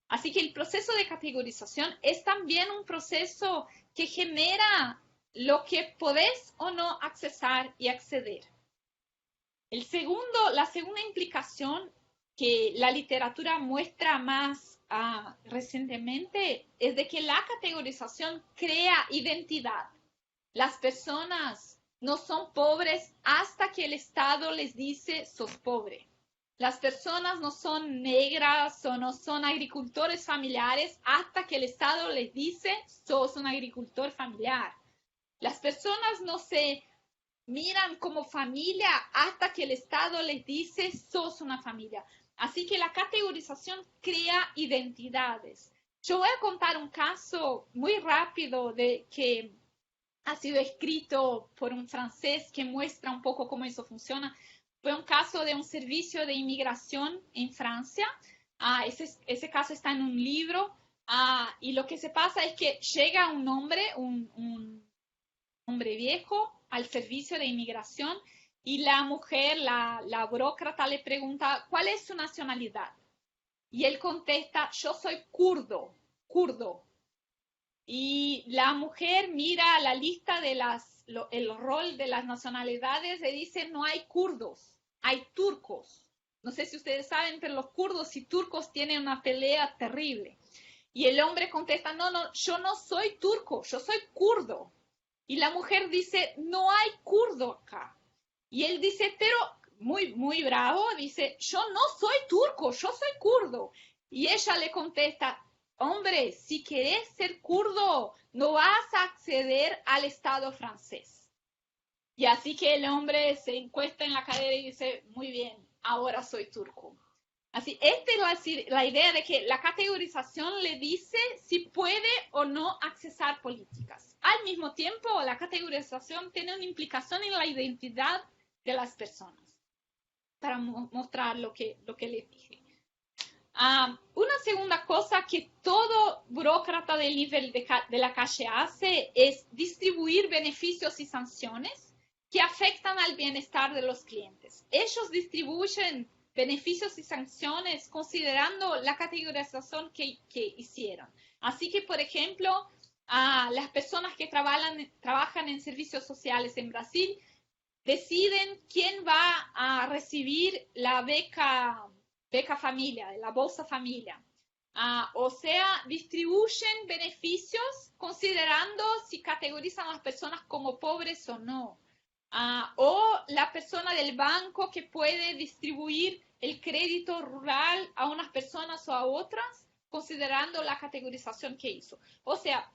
Así que el proceso de categorización es también un proceso que genera lo que podés o no accesar y acceder. La segunda implicación que la literatura muestra más recientemente es de que la categorización crea identidad. Las personas no son pobres hasta que el Estado les dice sos pobre. Las personas no son negras o no son agricultores familiares hasta que el Estado les dice sos un agricultor familiar. Las personas no se miran como familia hasta que el Estado les dice sos una familia. Así que la categorización crea identidades. Yo voy a contar un caso muy rápido de que ha sido escrito por un francés que muestra un poco cómo eso funciona. Fue un caso de un servicio de inmigración en Francia. Ese caso está en un libro. Y lo que se pasa es que llega un hombre, un hombre viejo, al servicio de inmigración y la mujer, la burócrata, le pregunta ¿cuál es su nacionalidad? Y él contesta yo soy kurdo. Y la mujer mira la lista de el rol de las nacionalidades y dice no hay kurdos, hay turcos. No sé si ustedes saben, pero los kurdos y turcos tienen una pelea terrible. Y el hombre contesta no, yo no soy turco, yo soy kurdo. Y la mujer dice no hay kurdo acá. Y él dice, pero muy, muy bravo, dice yo no soy turco, yo soy kurdo. Y ella le contesta, hombre, si querés ser kurdo, no vas a acceder al Estado francés. Y así que el hombre se encuesta en la cadera y dice, muy bien, ahora soy turco. Así, esta es la idea de que la categorización le dice si puede o no accesar políticas. Al mismo tiempo, la categorización tiene una implicación en la identidad de las personas. Para mostrar lo que les dije. Una segunda cosa que todo burócrata del nivel de la calle hace es distribuir beneficios y sanciones que afectan al bienestar de los clientes. Ellos distribuyen beneficios y sanciones considerando la categorización que hicieron. Así que, por ejemplo, las personas que trabajan en servicios sociales en Brasil deciden quién va a recibir la beca familia, la Bolsa Familia. O sea, distribuyen beneficios considerando si categorizan a las personas como pobres o no. O la persona del banco que puede distribuir el crédito rural a unas personas o a otras, considerando la categorización que hizo. O sea,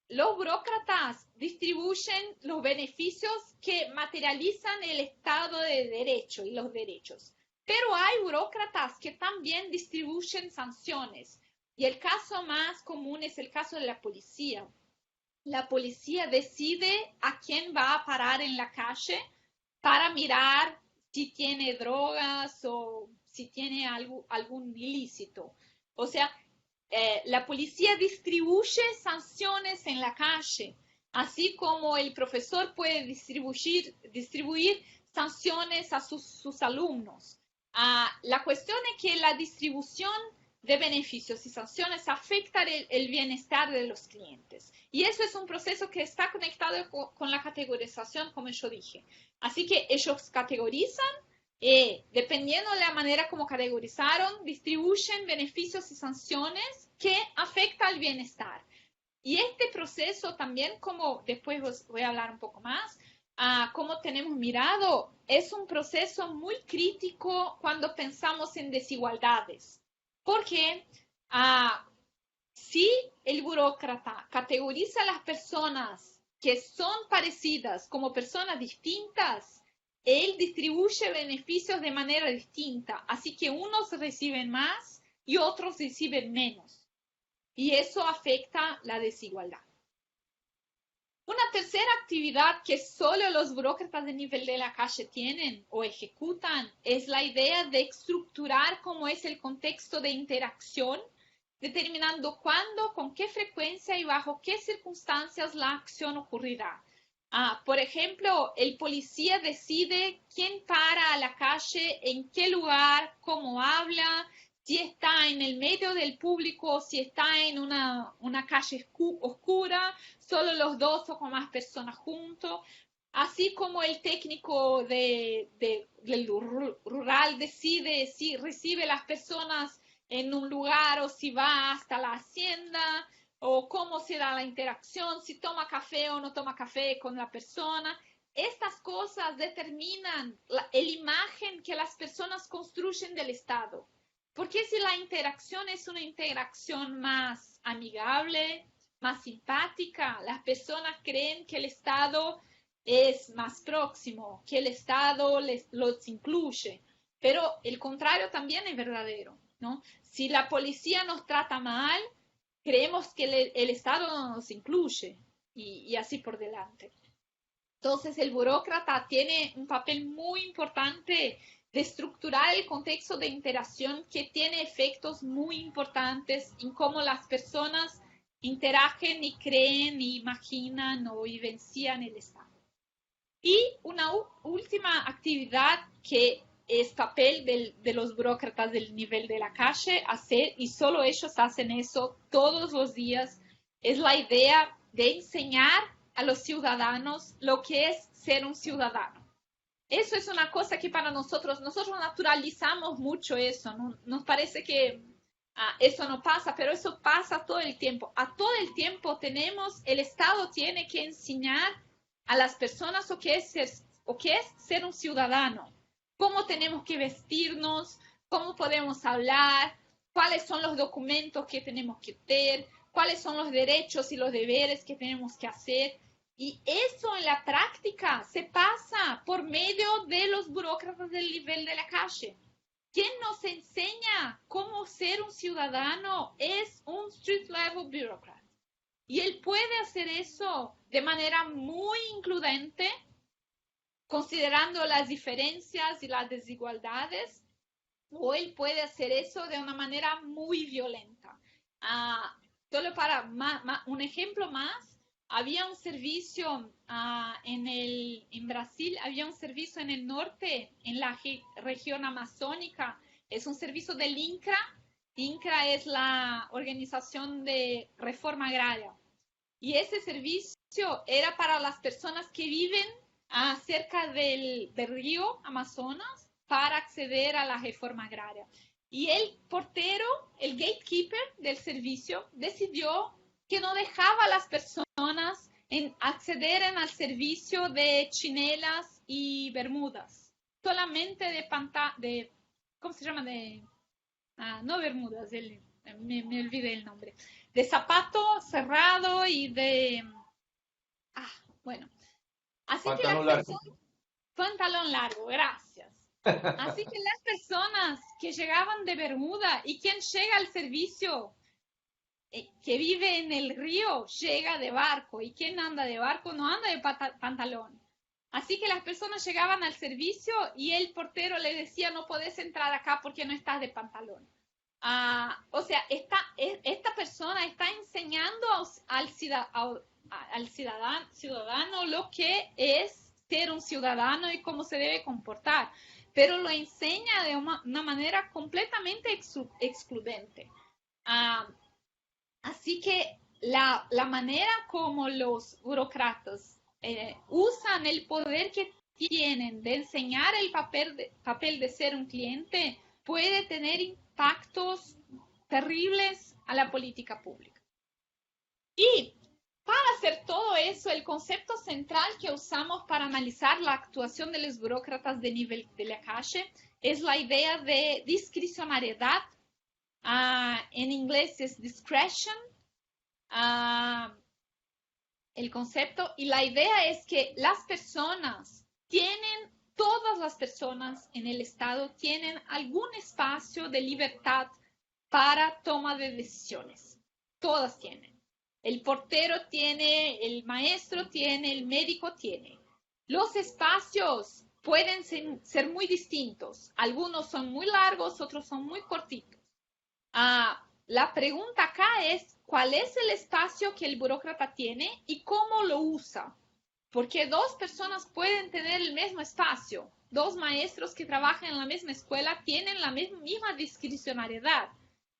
los burócratas distribuyen los beneficios que materializan el Estado de Derecho y los derechos. Pero hay burócratas que también distribuyen sanciones. Y el caso más común es el caso de la policía. La policía decide a quién va a parar en la calle para mirar si tiene drogas o si tiene algún ilícito. O sea, la policía distribuye sanciones en la calle, así como el profesor puede distribuir sanciones a sus alumnos. La cuestión es que la distribución de beneficios y sanciones afecta el bienestar de los clientes. Y eso es un proceso que está conectado con la categorización, como yo dije. Así que ellos categorizan, dependiendo de la manera como categorizaron, distribuyen beneficios y sanciones que afectan al bienestar. Y este proceso también, como después voy a hablar un poco más, como tenemos mirado, es un proceso muy crítico cuando pensamos en desigualdades. Porque si el burócrata categoriza a las personas que son parecidas como personas distintas, él distribuye beneficios de manera distinta. Así que unos reciben más y otros reciben menos. Y eso afecta la desigualdad. Una tercera actividad que solo los burócratas de nivel de la calle tienen o ejecutan es la idea de estructurar cómo es el contexto de interacción, determinando cuándo, con qué frecuencia y bajo qué circunstancias la acción ocurrirá. Por ejemplo, el policía decide quién para a la calle, en qué lugar, cómo habla, si está en el medio del público, si está en una calle oscura, solo los dos o con más personas juntos, así como el técnico del rural decide si recibe las personas en un lugar o si va hasta la hacienda, o cómo se da la interacción, si toma café o no toma café con la persona. Estas cosas determinan la imagen que las personas construyen del Estado. Porque si la interacción es una interacción más amigable, más simpática, las personas creen que el Estado es más próximo, que el Estado los incluye. Pero el contrario también es verdadero, ¿no? Si la policía nos trata mal, creemos que el Estado no nos incluye y así por delante. Entonces, el burócrata tiene un papel muy importante de estructurar el contexto de interacción que tiene efectos muy importantes en cómo las personas interagen y creen y imaginan o vivencian el Estado. Y una última actividad que es papel de los burócratas del nivel de la calle hacer, y solo ellos hacen eso todos los días, es la idea de enseñar a los ciudadanos lo que es ser un ciudadano. Eso es una cosa que para nosotros naturalizamos mucho eso, ¿no? Nos parece que eso no pasa, pero eso pasa todo el tiempo. A todo el tiempo el Estado tiene que enseñar a las personas lo que es ser un ciudadano, cómo tenemos que vestirnos, cómo podemos hablar, cuáles son los documentos que tenemos que tener, cuáles son los derechos y los deberes que tenemos que hacer. Y eso en la práctica se pasa por medio de los burócratas del nivel de la calle. Quien nos enseña cómo ser un ciudadano es un street level bureaucrat. Y él puede hacer eso de manera muy incluyente, considerando las diferencias y las desigualdades, o él puede hacer eso de una manera muy violenta. Solo para un ejemplo más, había un servicio en Brasil, había un servicio en el norte, en la región amazónica, es un servicio del INCRA. INCRA es la Organización de Reforma Agraria. Y ese servicio era para las personas que viven cerca del río Amazonas para acceder a la reforma agraria. Y el portero, el gatekeeper del servicio, decidió que no dejaba a las personas acceder al servicio de chinelas y bermudas, solamente de ¿cómo se llama? No bermudas, me olvidé el nombre, de zapato cerrado y de, bueno, así que las personas, pantalón largo, gracias. Así que las personas que llegaban de bermuda y quien llega al servicio que vive en el río llega de barco, y quien anda de barco no anda de pantalón. Así que las personas llegaban al servicio y el portero le decía: no podés entrar acá porque no estás de pantalón. O sea, esta persona está enseñando al ciudadano lo que es ser un ciudadano y cómo se debe comportar, pero lo enseña de una manera completamente excluyente. Así que la manera como los burócratas usan el poder que tienen de enseñar el papel de ser un cliente puede tener impactos terribles a la política pública. Y para hacer todo eso, el concepto central que usamos para analizar la actuación de los burócratas de nivel de la calle es la idea de discrecionariedad. En inglés es discretion, el concepto, y la idea es que todas las personas en el Estado tienen algún espacio de libertad para toma de decisiones. Todas tienen. El portero tiene, el maestro tiene, el médico tiene. Los espacios pueden ser muy distintos. Algunos son muy largos, otros son muy cortitos. La pregunta acá es: ¿cuál es el espacio que el burócrata tiene y cómo lo usa? Porque dos personas pueden tener el mismo espacio. Dos maestros que trabajan en la misma escuela tienen la misma discrecionariedad,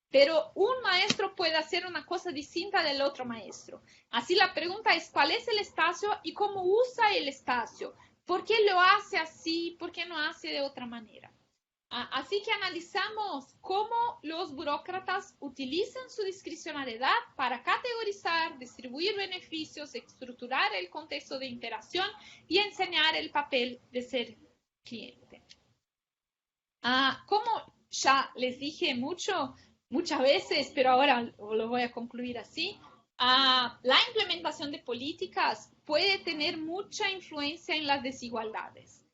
pero un maestro puede hacer una cosa distinta del otro maestro. Así la pregunta es: ¿cuál es el espacio y cómo usa el espacio? ¿Por qué lo hace así? ¿Por qué no hace de otra manera? Así que analizamos cómo los burócratas utilizan su discrecionalidad para categorizar, distribuir beneficios, estructurar el contexto de interacción y enseñar el papel de ser cliente. Como ya les dije muchas veces, pero ahora lo voy a concluir así, la implementación de políticas puede tener mucha influencia en las desigualdades.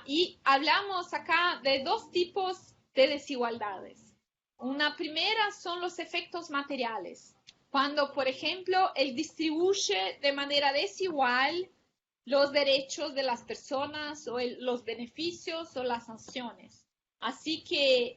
Y hablamos acá de dos tipos de desigualdades. Una primera son los efectos materiales. Cuando, por ejemplo, él distribuye de manera desigual los derechos de las personas o los beneficios o las sanciones. Así que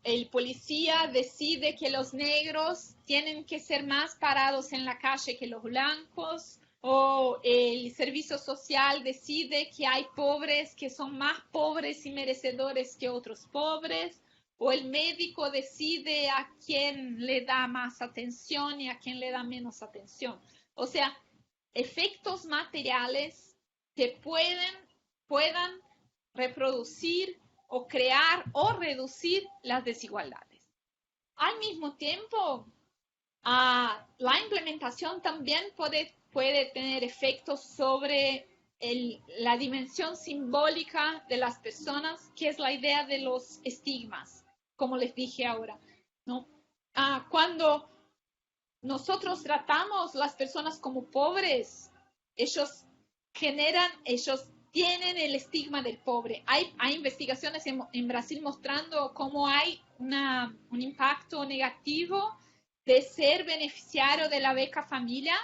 el policía decide que los negros tienen que ser más parados en la calle que los blancos, o el servicio social decide que hay pobres que son más pobres y merecedores que otros pobres, o el médico decide a quién le da más atención y a quién le da menos atención. O sea, efectos materiales que puedan reproducir o crear o reducir las desigualdades. Al mismo tiempo, la implementación también puede tener efectos sobre la dimensión simbólica de las personas, que es la idea de los estigmas, como les dije ahora, ¿no? Cuando nosotros tratamos a las personas como pobres, ellos tienen el estigma del pobre. Hay investigaciones en Brasil mostrando cómo hay un impacto negativo de ser beneficiario de la beca familia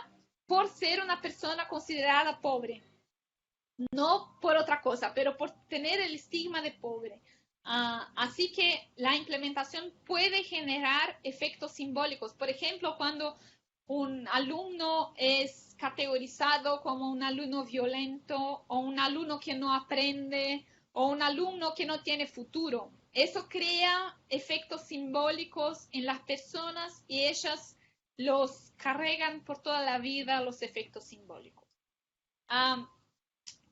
por ser una persona considerada pobre. No por otra cosa, pero por tener el estigma de pobre. Así que la implementación puede generar efectos simbólicos. Por ejemplo, cuando un alumno es categorizado como un alumno violento o un alumno que no aprende o un alumno que no tiene futuro. Eso crea efectos simbólicos en las personas y ellas los cargan por toda la vida, los efectos simbólicos.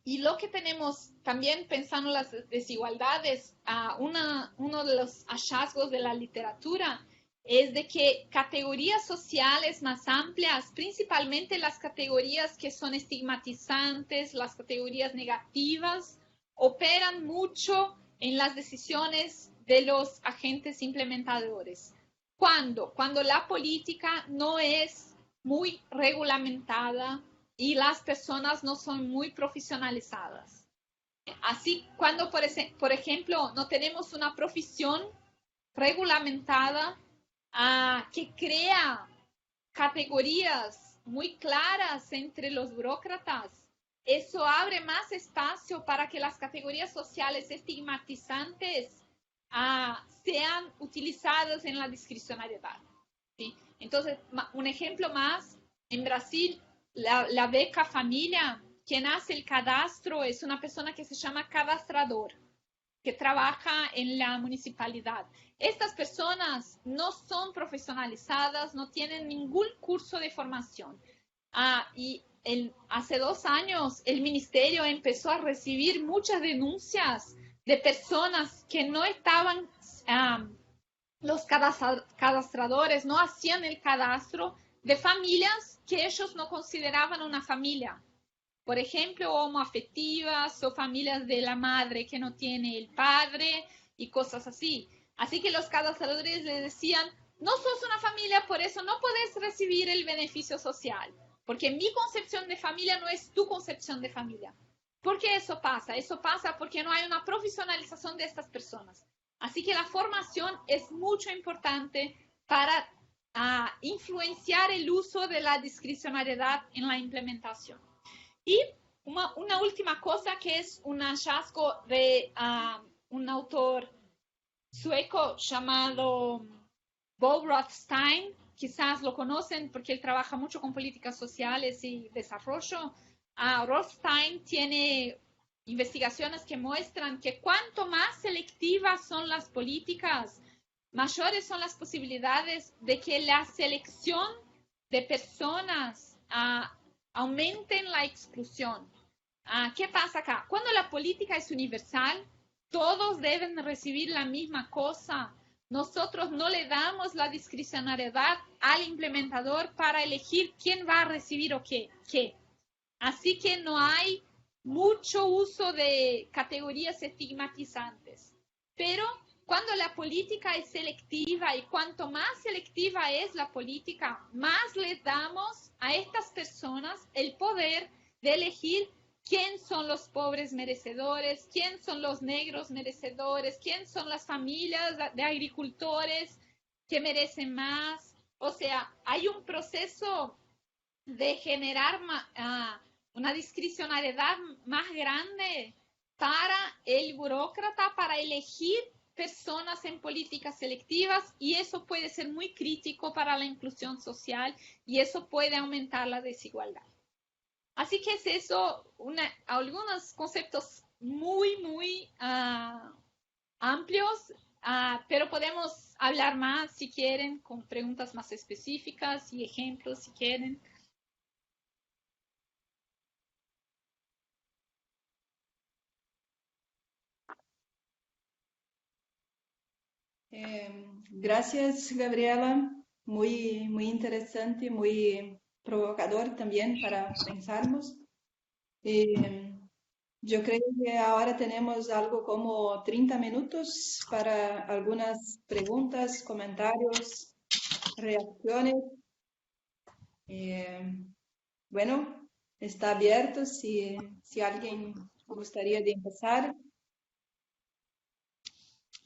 Y lo que tenemos también pensando en las desigualdades, uno de los hallazgos de la literatura es de que categorías sociales más amplias, principalmente las categorías que son estigmatizantes, las categorías negativas, operan mucho en las decisiones de los agentes implementadores. ¿Cuándo? Cuando la política no es muy regulamentada y las personas no son muy profesionalizadas. Así, cuando, por ejemplo, no tenemos una profesión regulamentada que crea categorías muy claras entre los burócratas, eso abre más espacio para que las categorías sociales estigmatizantes sean utilizadas en la discrecionalidad, ¿sí? Entonces, un ejemplo más, en Brasil, la beca familia, quien hace el cadastro es una persona que se llama cadastrador, que trabaja en la municipalidad. Estas personas no son profesionalizadas, no tienen ningún curso de formación. Y hace 2 años el ministerio empezó a recibir muchas denuncias de personas que no estaban, los cadastradores no hacían el cadastro de familias que ellos no consideraban una familia. Por ejemplo, homoafectivas o familias de la madre que no tiene el padre y cosas así. Así que los cadastradores les decían, no sos una familia, por eso no podés recibir el beneficio social, porque mi concepción de familia no es tu concepción de familia. ¿Por qué eso pasa? Eso pasa porque no hay una profesionalización de estas personas. Así que la formación es mucho importante para influenciar el uso de la discrecionalidad en la implementación. Y una última cosa que es un hallazgo de un autor sueco llamado Bo Rothstein, quizás lo conocen porque él trabaja mucho con políticas sociales y desarrollo. Rothstein tiene investigaciones que muestran que cuanto más selectivas son las políticas, mayores son las posibilidades de que la selección de personas aumenten la exclusión. ¿Qué pasa acá? Cuando la política es universal, todos deben recibir la misma cosa. Nosotros no le damos la discrecionalidad al implementador para elegir quién va a recibir o qué. Así que no hay mucho uso de categorías estigmatizantes. Pero cuando la política es selectiva y cuanto más selectiva es la política, más le damos a estas personas el poder de elegir quién son los pobres merecedores, quién son los negros merecedores, quién son las familias de agricultores que merecen más. O sea, hay un proceso de generar una discrecionalidad más grande para el burócrata para elegir personas en políticas selectivas, y eso puede ser muy crítico para la inclusión social y eso puede aumentar la desigualdad. Así que es eso, algunos conceptos muy amplios, pero podemos hablar más si quieren, con preguntas más específicas y ejemplos si quieren. Gracias, Gabriela. Muy interesante, muy provocador también para pensarnos. Yo creo que ahora tenemos algo como 30 minutos para algunas preguntas, comentarios, reacciones. Bueno, está abierto si alguien gustaría de empezar.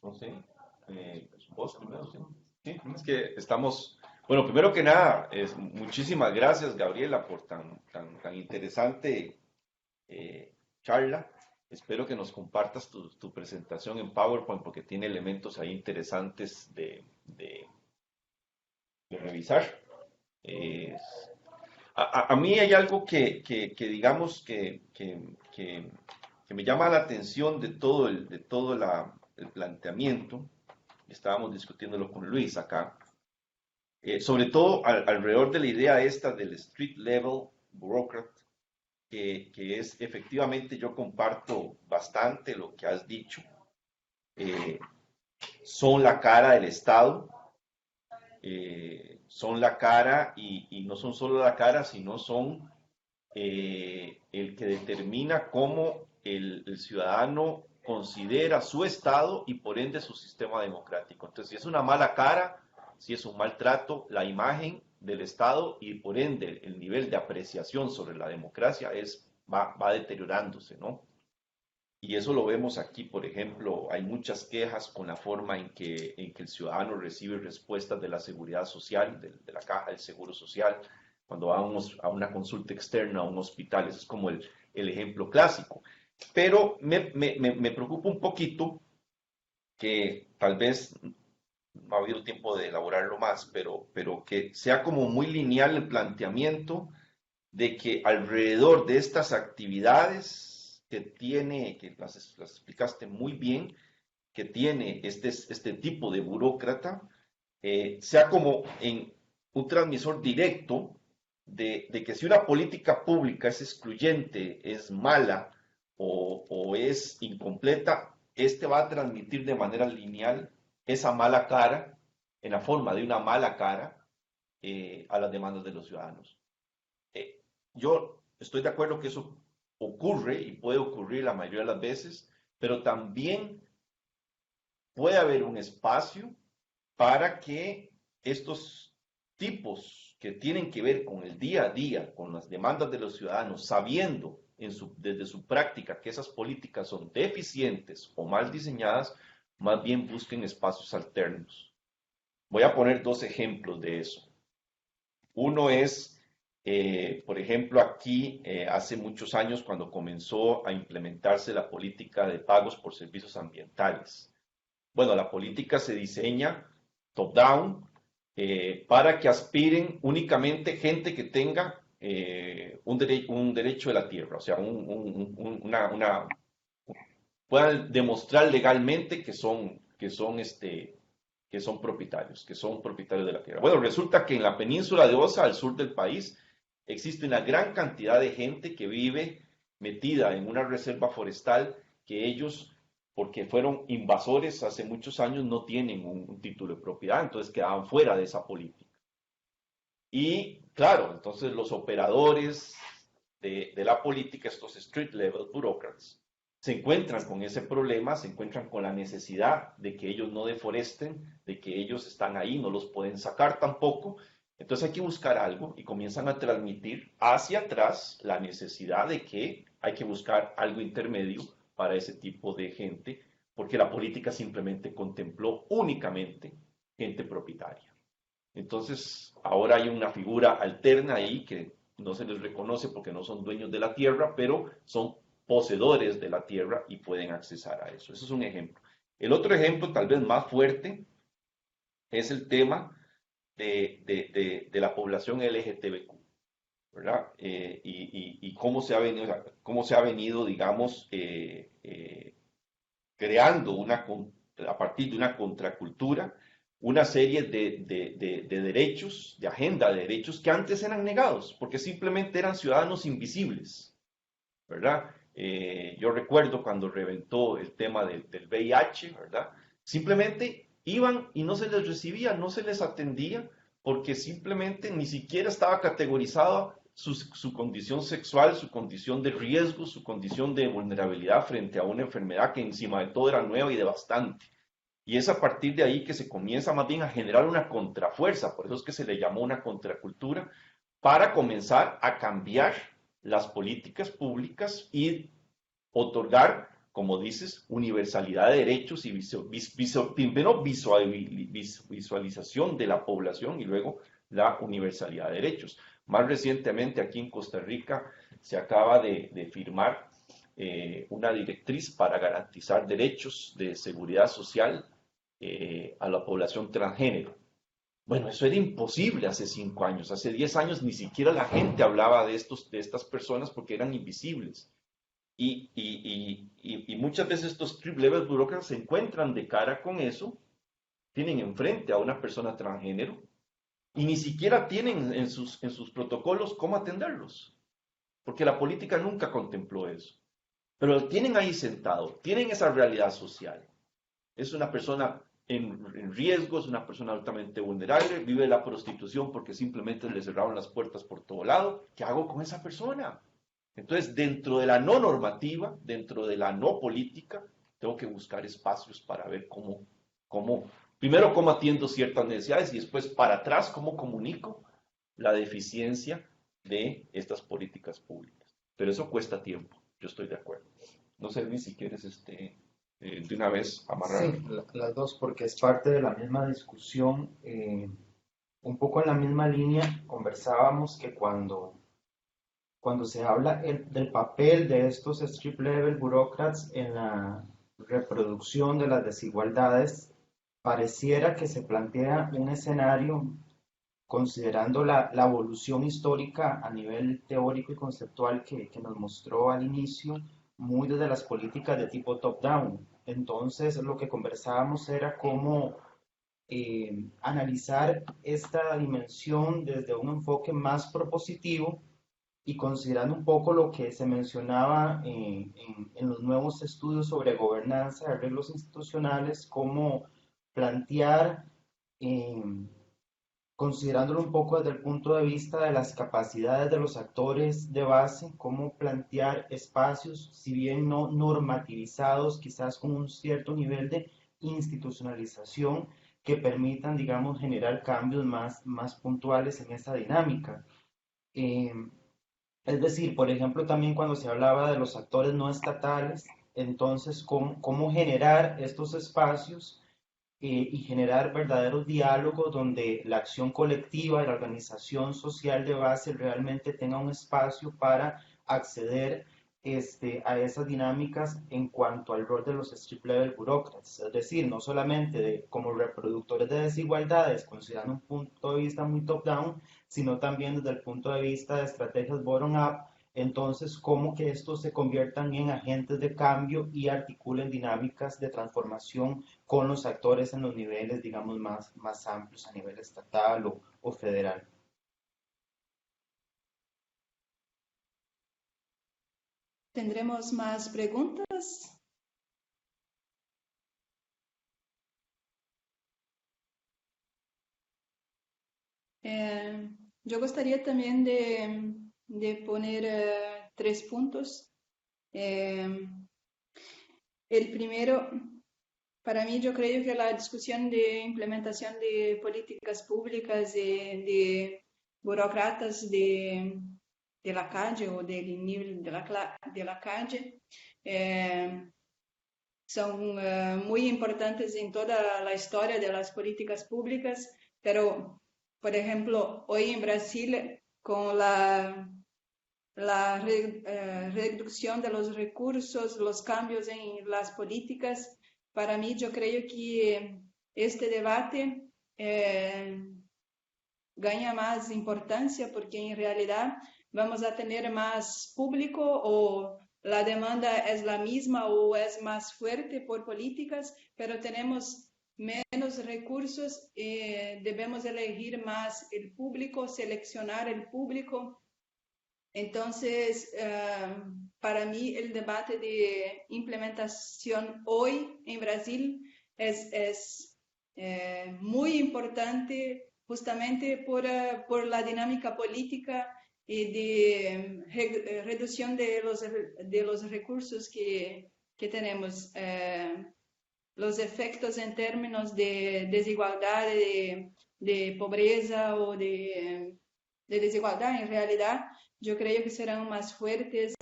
No sé, vos primero, sí. Sí, es que estamos, bueno, primero que nada, muchísimas gracias, Gabriela, por tan interesante charla. Espero que nos compartas tu presentación en PowerPoint porque tiene elementos ahí interesantes de revisar. A mí hay algo que digamos que me llama la atención de todo el planteamiento. Estábamos discutiéndolo con Luis acá, sobre todo alrededor de la idea esta del street level bureaucrat, que es efectivamente, yo comparto bastante lo que has dicho. Son la cara del Estado, son la cara y no son solo la cara, sino son el que determina cómo el ciudadano considera su Estado y por ende su sistema democrático. Entonces, si es una mala cara, si es un maltrato, la imagen del Estado y por ende el nivel de apreciación sobre la democracia va deteriorándose, ¿no? Y eso lo vemos aquí, por ejemplo, hay muchas quejas con la forma en que el ciudadano recibe respuestas de la seguridad social, de la caja del seguro social, cuando vamos a una consulta externa a un hospital. Ese es como el ejemplo clásico. Pero me preocupa un poquito que tal vez no ha habido tiempo de elaborarlo más, pero que sea como muy lineal el planteamiento de que alrededor de estas actividades que las explicaste muy bien, que tiene este tipo de burócrata, sea como en un transmisor directo de que si una política pública es excluyente, es mala o es incompleta, este va a transmitir de manera lineal esa mala cara, en la forma de una mala cara, a las demandas de los ciudadanos. Yo estoy de acuerdo que eso ocurre y puede ocurrir la mayoría de las veces, pero también puede haber un espacio para que estos tipos que tienen que ver con el día a día, con las demandas de los ciudadanos, sabiendo desde su práctica que esas políticas son deficientes o mal diseñadas, más bien busquen espacios alternos. Voy a poner dos ejemplos de eso. Uno es, por ejemplo, aquí hace muchos años cuando comenzó a implementarse la política de pagos por servicios ambientales. Bueno, la política se diseña top-down para que aspiren únicamente gente que tenga un derecho de la tierra, o sea, puedan demostrar legalmente que son propietarios, de la tierra. Bueno, resulta que en la península de Osa, al sur del país, existe una gran cantidad de gente que vive metida en una reserva forestal que ellos, porque fueron invasores hace muchos años, no tienen un título de propiedad, entonces quedaban fuera de esa política. Y claro, entonces los operadores de la política, estos street level bureaucrats, se encuentran con ese problema, se encuentran con la necesidad de que ellos no deforesten, de que ellos están ahí, no los pueden sacar tampoco. Entonces hay que buscar algo y comienzan a transmitir hacia atrás la necesidad de que hay que buscar algo intermedio para ese tipo de gente, porque la política simplemente contempló únicamente gente propietaria. Entonces, ahora hay una figura alterna ahí que no se les reconoce porque no son dueños de la tierra, pero son poseedores de la tierra y pueden accesar a eso. Eso es un ejemplo. El otro ejemplo, tal vez más fuerte, es el tema de la población LGTBQ, ¿verdad? Y cómo se ha venido, digamos, creando a partir de una contracultura, una serie de derechos, de agenda de derechos que antes eran negados, porque simplemente eran ciudadanos invisibles, ¿verdad? Yo recuerdo cuando reventó el tema del VIH, ¿verdad? Simplemente iban y no se les recibía, no se les atendía, porque simplemente ni siquiera estaba categorizada su condición sexual, su condición de riesgo, su condición de vulnerabilidad frente a una enfermedad que encima de todo era nueva y devastante. Y es a partir de ahí que se comienza más bien a generar una contrafuerza, por eso es que se le llamó una contracultura, para comenzar a cambiar las políticas públicas y otorgar, como dices, universalidad de derechos y primero visualización de la población y luego la universalidad de derechos. Más recientemente aquí en Costa Rica se acaba de firmar una directriz para garantizar derechos de seguridad social a la población transgénero. Bueno, eso era imposible hace 5 años, hace 10 años ni siquiera la gente hablaba de estas personas porque eran invisibles. Y muchas veces estos street-level burócratas se encuentran de cara con eso, tienen enfrente a una persona transgénero y ni siquiera tienen en sus protocolos cómo atenderlos, porque la política nunca contempló eso. Pero lo tienen ahí sentado, tienen esa realidad social. Es una persona en riesgo, es una persona altamente vulnerable, vive la prostitución porque simplemente le cerraron las puertas por todo lado. ¿Qué hago con esa persona? Entonces, dentro de la no normativa, dentro de la no política, tengo que buscar espacios para ver primero cómo atiendo ciertas necesidades y después para atrás cómo comunico la deficiencia de estas políticas públicas. Pero eso cuesta tiempo, yo estoy de acuerdo. No sé, Luis, si quieres de una vez amarrar. Sí, las dos, porque es parte de la misma discusión. Un poco en la misma línea, conversábamos que cuando se habla del papel de estos street-level bureaucrats en la reproducción de las desigualdades, pareciera que se plantea un escenario considerando la evolución histórica a nivel teórico y conceptual que nos mostró al inicio, muy desde las políticas de tipo top-down. Entonces, lo que conversábamos era cómo analizar esta dimensión desde un enfoque más propositivo y considerando un poco lo que se mencionaba en los nuevos estudios sobre gobernanza de arreglos institucionales, cómo plantear, considerándolo un poco desde el punto de vista de las capacidades de los actores de base, cómo plantear espacios, si bien no normativizados, quizás con un cierto nivel de institucionalización que permitan, digamos, generar cambios más puntuales en esa dinámica. Es decir, por ejemplo, también cuando se hablaba de los actores no estatales, entonces, cómo generar estos espacios y generar verdaderos diálogos donde la acción colectiva y la organización social de base realmente tenga un espacio para acceder a esas dinámicas en cuanto al rol de los street-level bureaucrats, es decir, no solamente como reproductores de desigualdades, considerando un punto de vista muy top-down, sino también desde el punto de vista de estrategias bottom-up. Entonces, cómo que estos se conviertan en agentes de cambio y articulen dinámicas de transformación con los actores en los niveles, digamos, más amplios a nivel estatal o federal. ¿Tendremos más preguntas? Yo gustaría también de poner 3 puntos. El primero, para mí, yo creo que la discusión de implementación de políticas públicas de burócratas de la calle o del nivel de la calle son muy importantes en toda la historia de las políticas públicas, pero, por ejemplo, hoy en Brasil, con la reducción de los recursos, los cambios en las políticas, para mí yo creo que este debate gana más importancia porque en realidad vamos a tener más público o la demanda es la misma o es más fuerte por políticas, pero tenemos menos recursos y debemos elegir más el público, seleccionar el público. Entonces, para mí el debate de implementación hoy en Brasil es muy importante justamente por la dinámica política y de reducción de los recursos que tenemos. Los efectos en términos de desigualdad, de pobreza o de desigualdad en realidad, yo creo que serán más fuertes,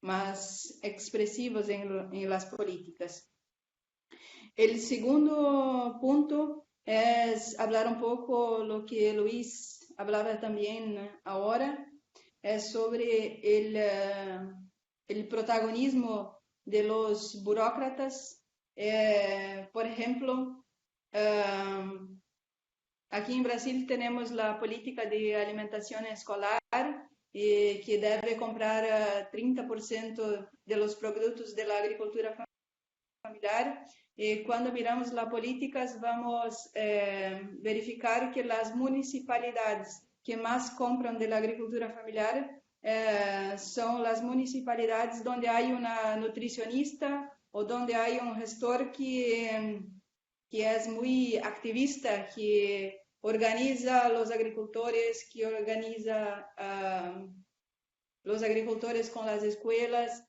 más expresivos en las políticas. El segundo punto es hablar un poco lo que Luis hablaba también ahora, es sobre el protagonismo de los burócratas. Por ejemplo, aquí en Brasil tenemos la política de alimentación escolar que debe comprar 30% de los productos de la agricultura familiar. Cuando miramos las políticas vamos a verificar que las municipalidades que más compran de la agricultura familiar son las municipalidades donde hay una nutricionista o donde hay un gestor que es muy activista, que organiza a los agricultores, que organiza los agricultores con las escuelas.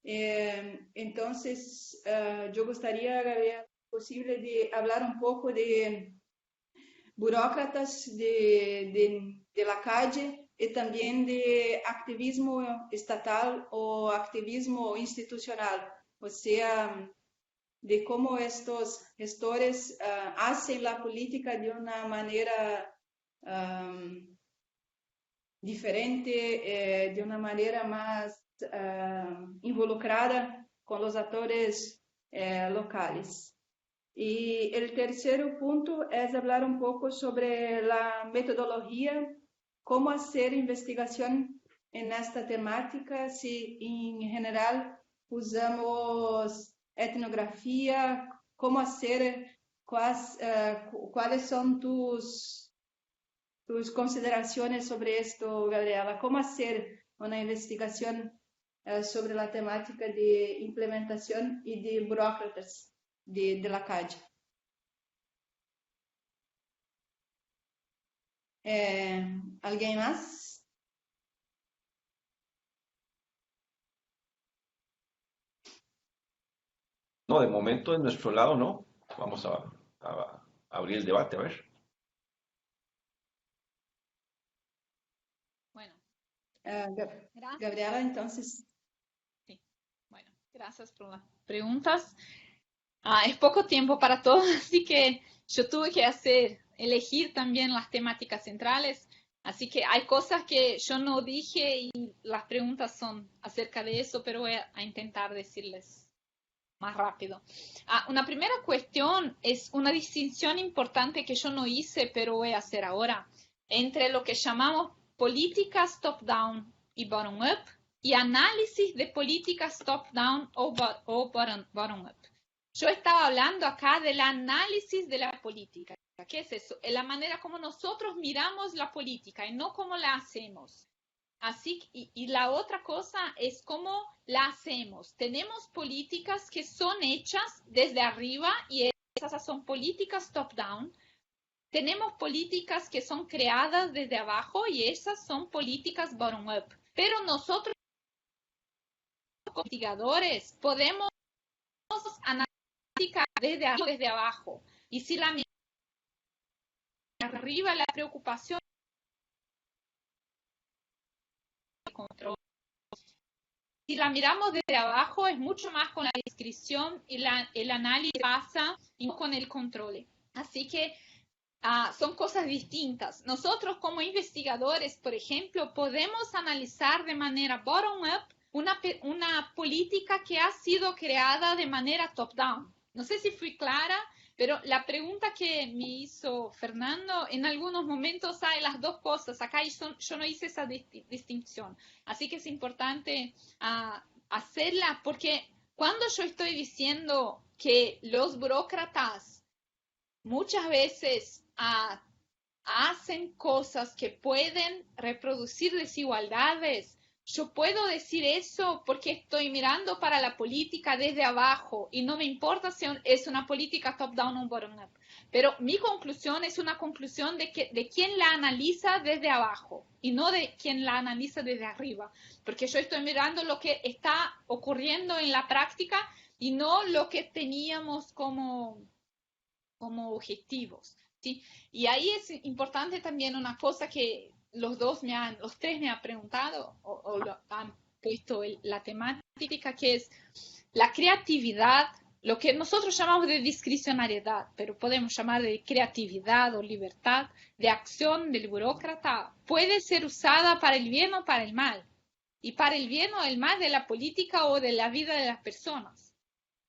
Entonces, yo gustaría, Gabriela, posible de hablar un poco de burócratas de la calle y también de activismo estatal o activismo institucional, o sea, de cómo estos gestores hacen la política de una manera diferente, de una manera más involucrada con los actores locales. Y el tercer punto es hablar un poco sobre la metodología, cómo hacer investigación en esta temática, si en general usamos etnografía, cómo hacer, cuáles son tus consideraciones sobre esto, Gabriela, cómo hacer una investigación sobre la temática de implementación y de burócratas de la calle. ¿Alguien más? No, de momento de nuestro lado no. Vamos a abrir el debate, a ver. Bueno, Gabriela, entonces. Sí, bueno, gracias por las preguntas. Es poco tiempo para todo, así que yo tuve que elegir también las temáticas centrales. Así que hay cosas que yo no dije y las preguntas son acerca de eso, pero voy a intentar decirles más rápido. Una primera cuestión es una distinción importante que yo no hice, pero voy a hacer ahora, entre lo que llamamos políticas top-down y bottom-up y análisis de políticas top-down o bottom-up. Yo estaba hablando acá del análisis de la política. ¿Qué es eso? Es la manera como nosotros miramos la política y no cómo la hacemos. Así, y la otra cosa es cómo la hacemos. Tenemos políticas que son hechas desde arriba y esas son políticas top-down. Tenemos políticas que son creadas desde abajo y esas son políticas bottom-up. Pero nosotros, como investigadores, podemos analizar desde abajo. Y si la miramos arriba, la preocupación control. Si la miramos desde abajo, es mucho más con la descripción y el análisis pasa y no con el control. Así que son cosas distintas. Nosotros como investigadores, por ejemplo, podemos analizar de manera bottom-up una política que ha sido creada de manera top-down. No sé si fui clara, pero la pregunta que me hizo Fernando, en algunos momentos hay las dos cosas. Acá yo no hice esa distinción. Así que es importante hacerla, porque cuando yo estoy diciendo que los burócratas muchas veces hacen cosas que pueden reproducir desigualdades, yo puedo decir eso porque estoy mirando para la política desde abajo y no me importa si es una política top-down o bottom-up. Pero mi conclusión es una conclusión de quien la analiza desde abajo y no de quien la analiza desde arriba. Porque yo estoy mirando lo que está ocurriendo en la práctica y no lo que teníamos como objetivos, ¿sí? Y ahí es importante también una cosa que los tres me han preguntado o han puesto la temática, que es la creatividad, lo que nosotros llamamos de discrecionalidad, pero podemos llamar de creatividad o libertad de acción del burócrata, puede ser usada para el bien o para el mal, y para el bien o el mal de la política o de la vida de las personas.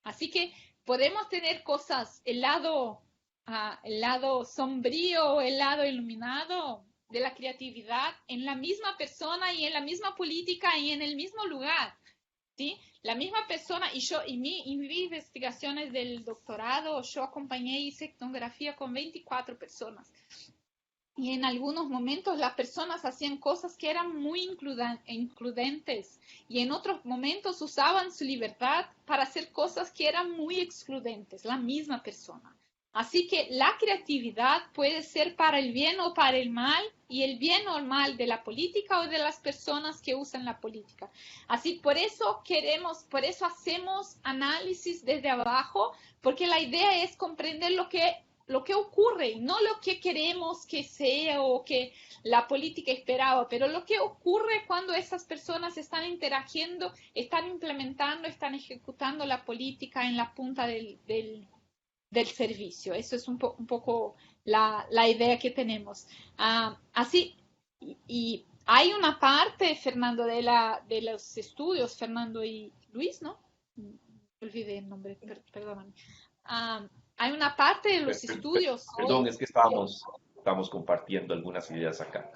Así que podemos tener cosas, el lado sombrío, el lado iluminado de la creatividad en la misma persona y en la misma política y en el mismo lugar, ¿sí? La misma persona, y mis investigaciones del doctorado, yo acompañé y hice etnografía con 24 personas. Y en algunos momentos las personas hacían cosas que eran muy incluyentes y en otros momentos usaban su libertad para hacer cosas que eran muy excluyentes, la misma persona. Así que la creatividad puede ser para el bien o para el mal, y el bien o el mal de la política o de las personas que usan la política. Así, por eso hacemos análisis desde abajo, porque la idea es comprender lo que ocurre, no lo que queremos que sea o que la política esperaba, pero lo que ocurre cuando esas personas están interagiendo, están implementando, están ejecutando la política en la punta del servicio. Eso es un poco la idea que tenemos. Así, y hay una parte, Fernando, de los estudios, Fernando y Luis, ¿no? Olvidé el nombre, perdóname. Hay una parte de los estudios. Perdón, es que estamos compartiendo algunas ideas acá.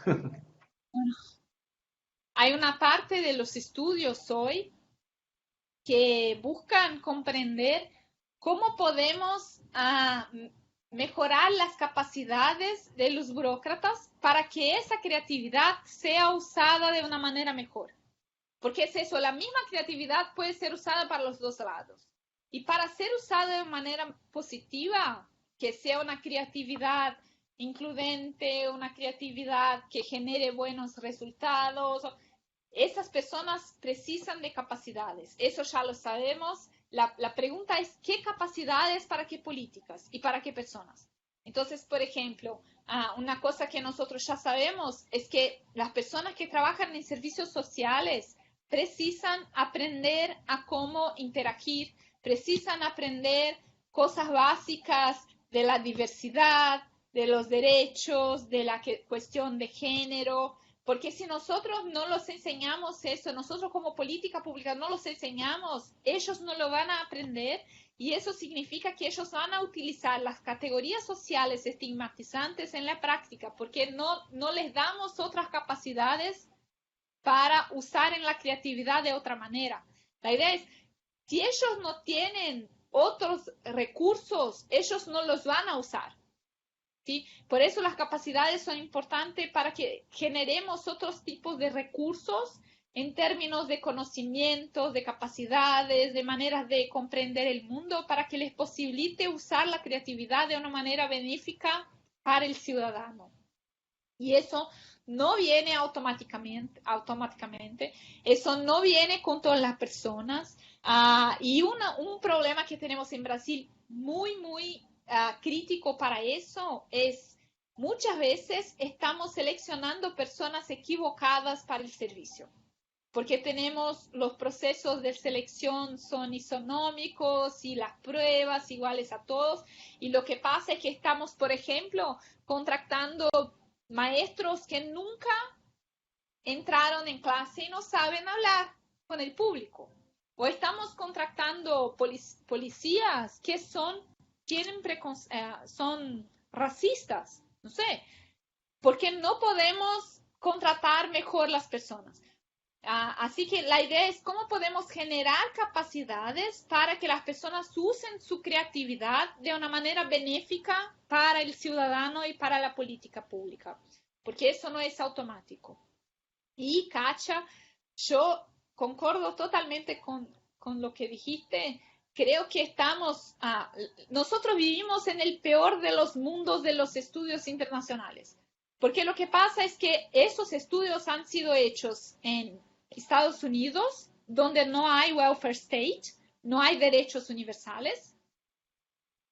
Hay una parte de los estudios hoy que buscan comprender cómo podemos mejorar las capacidades de los burócratas para que esa creatividad sea usada de una manera mejor. Porque es eso, la misma creatividad puede ser usada para los dos lados. Y para ser usada de manera positiva, que sea una creatividad incluyente, una creatividad que genere buenos resultados, esas personas precisan de capacidades. Eso ya lo sabemos. La pregunta es, ¿qué capacidades para qué políticas y para qué personas? Entonces, por ejemplo, una cosa que nosotros ya sabemos es que las personas que trabajan en servicios sociales precisan aprender a cómo interagir, precisan aprender cosas básicas de la diversidad, de los derechos, de la cuestión de género, porque si nosotros no los enseñamos eso, nosotros como política pública no los enseñamos, ellos no lo van a aprender, y eso significa que ellos van a utilizar las categorías sociales estigmatizantes en la práctica, porque no les damos otras capacidades para usar en la creatividad de otra manera. La idea es, si ellos no tienen otros recursos, ellos no los van a usar. ¿sí? Por eso las capacidades son importantes para que generemos otros tipos de recursos en términos de conocimientos, de capacidades, de maneras de comprender el mundo, para que les posibilite usar la creatividad de una manera benéfica para el ciudadano. Y eso no viene automáticamente, eso no viene con todas las personas. Y un problema que tenemos en Brasil muy crítico para eso es muchas veces estamos seleccionando personas equivocadas para el servicio, porque tenemos los procesos de selección son isonómicos y las pruebas iguales a todos, y lo que pasa es que estamos, por ejemplo, contratando maestros que nunca entraron en clase y no saben hablar con el público, o estamos contratando policías que son racistas, no sé, porque no podemos contratar mejor las personas. Así que la idea es cómo podemos generar capacidades para que las personas usen su creatividad de una manera benéfica para el ciudadano y para la política pública, porque eso no es automático. Y Katia, yo concordo totalmente con lo que dijiste. Creo que nosotros vivimos en el peor de los mundos de los estudios internacionales, porque lo que pasa es que esos estudios han sido hechos en Estados Unidos, donde no hay welfare state, no hay derechos universales,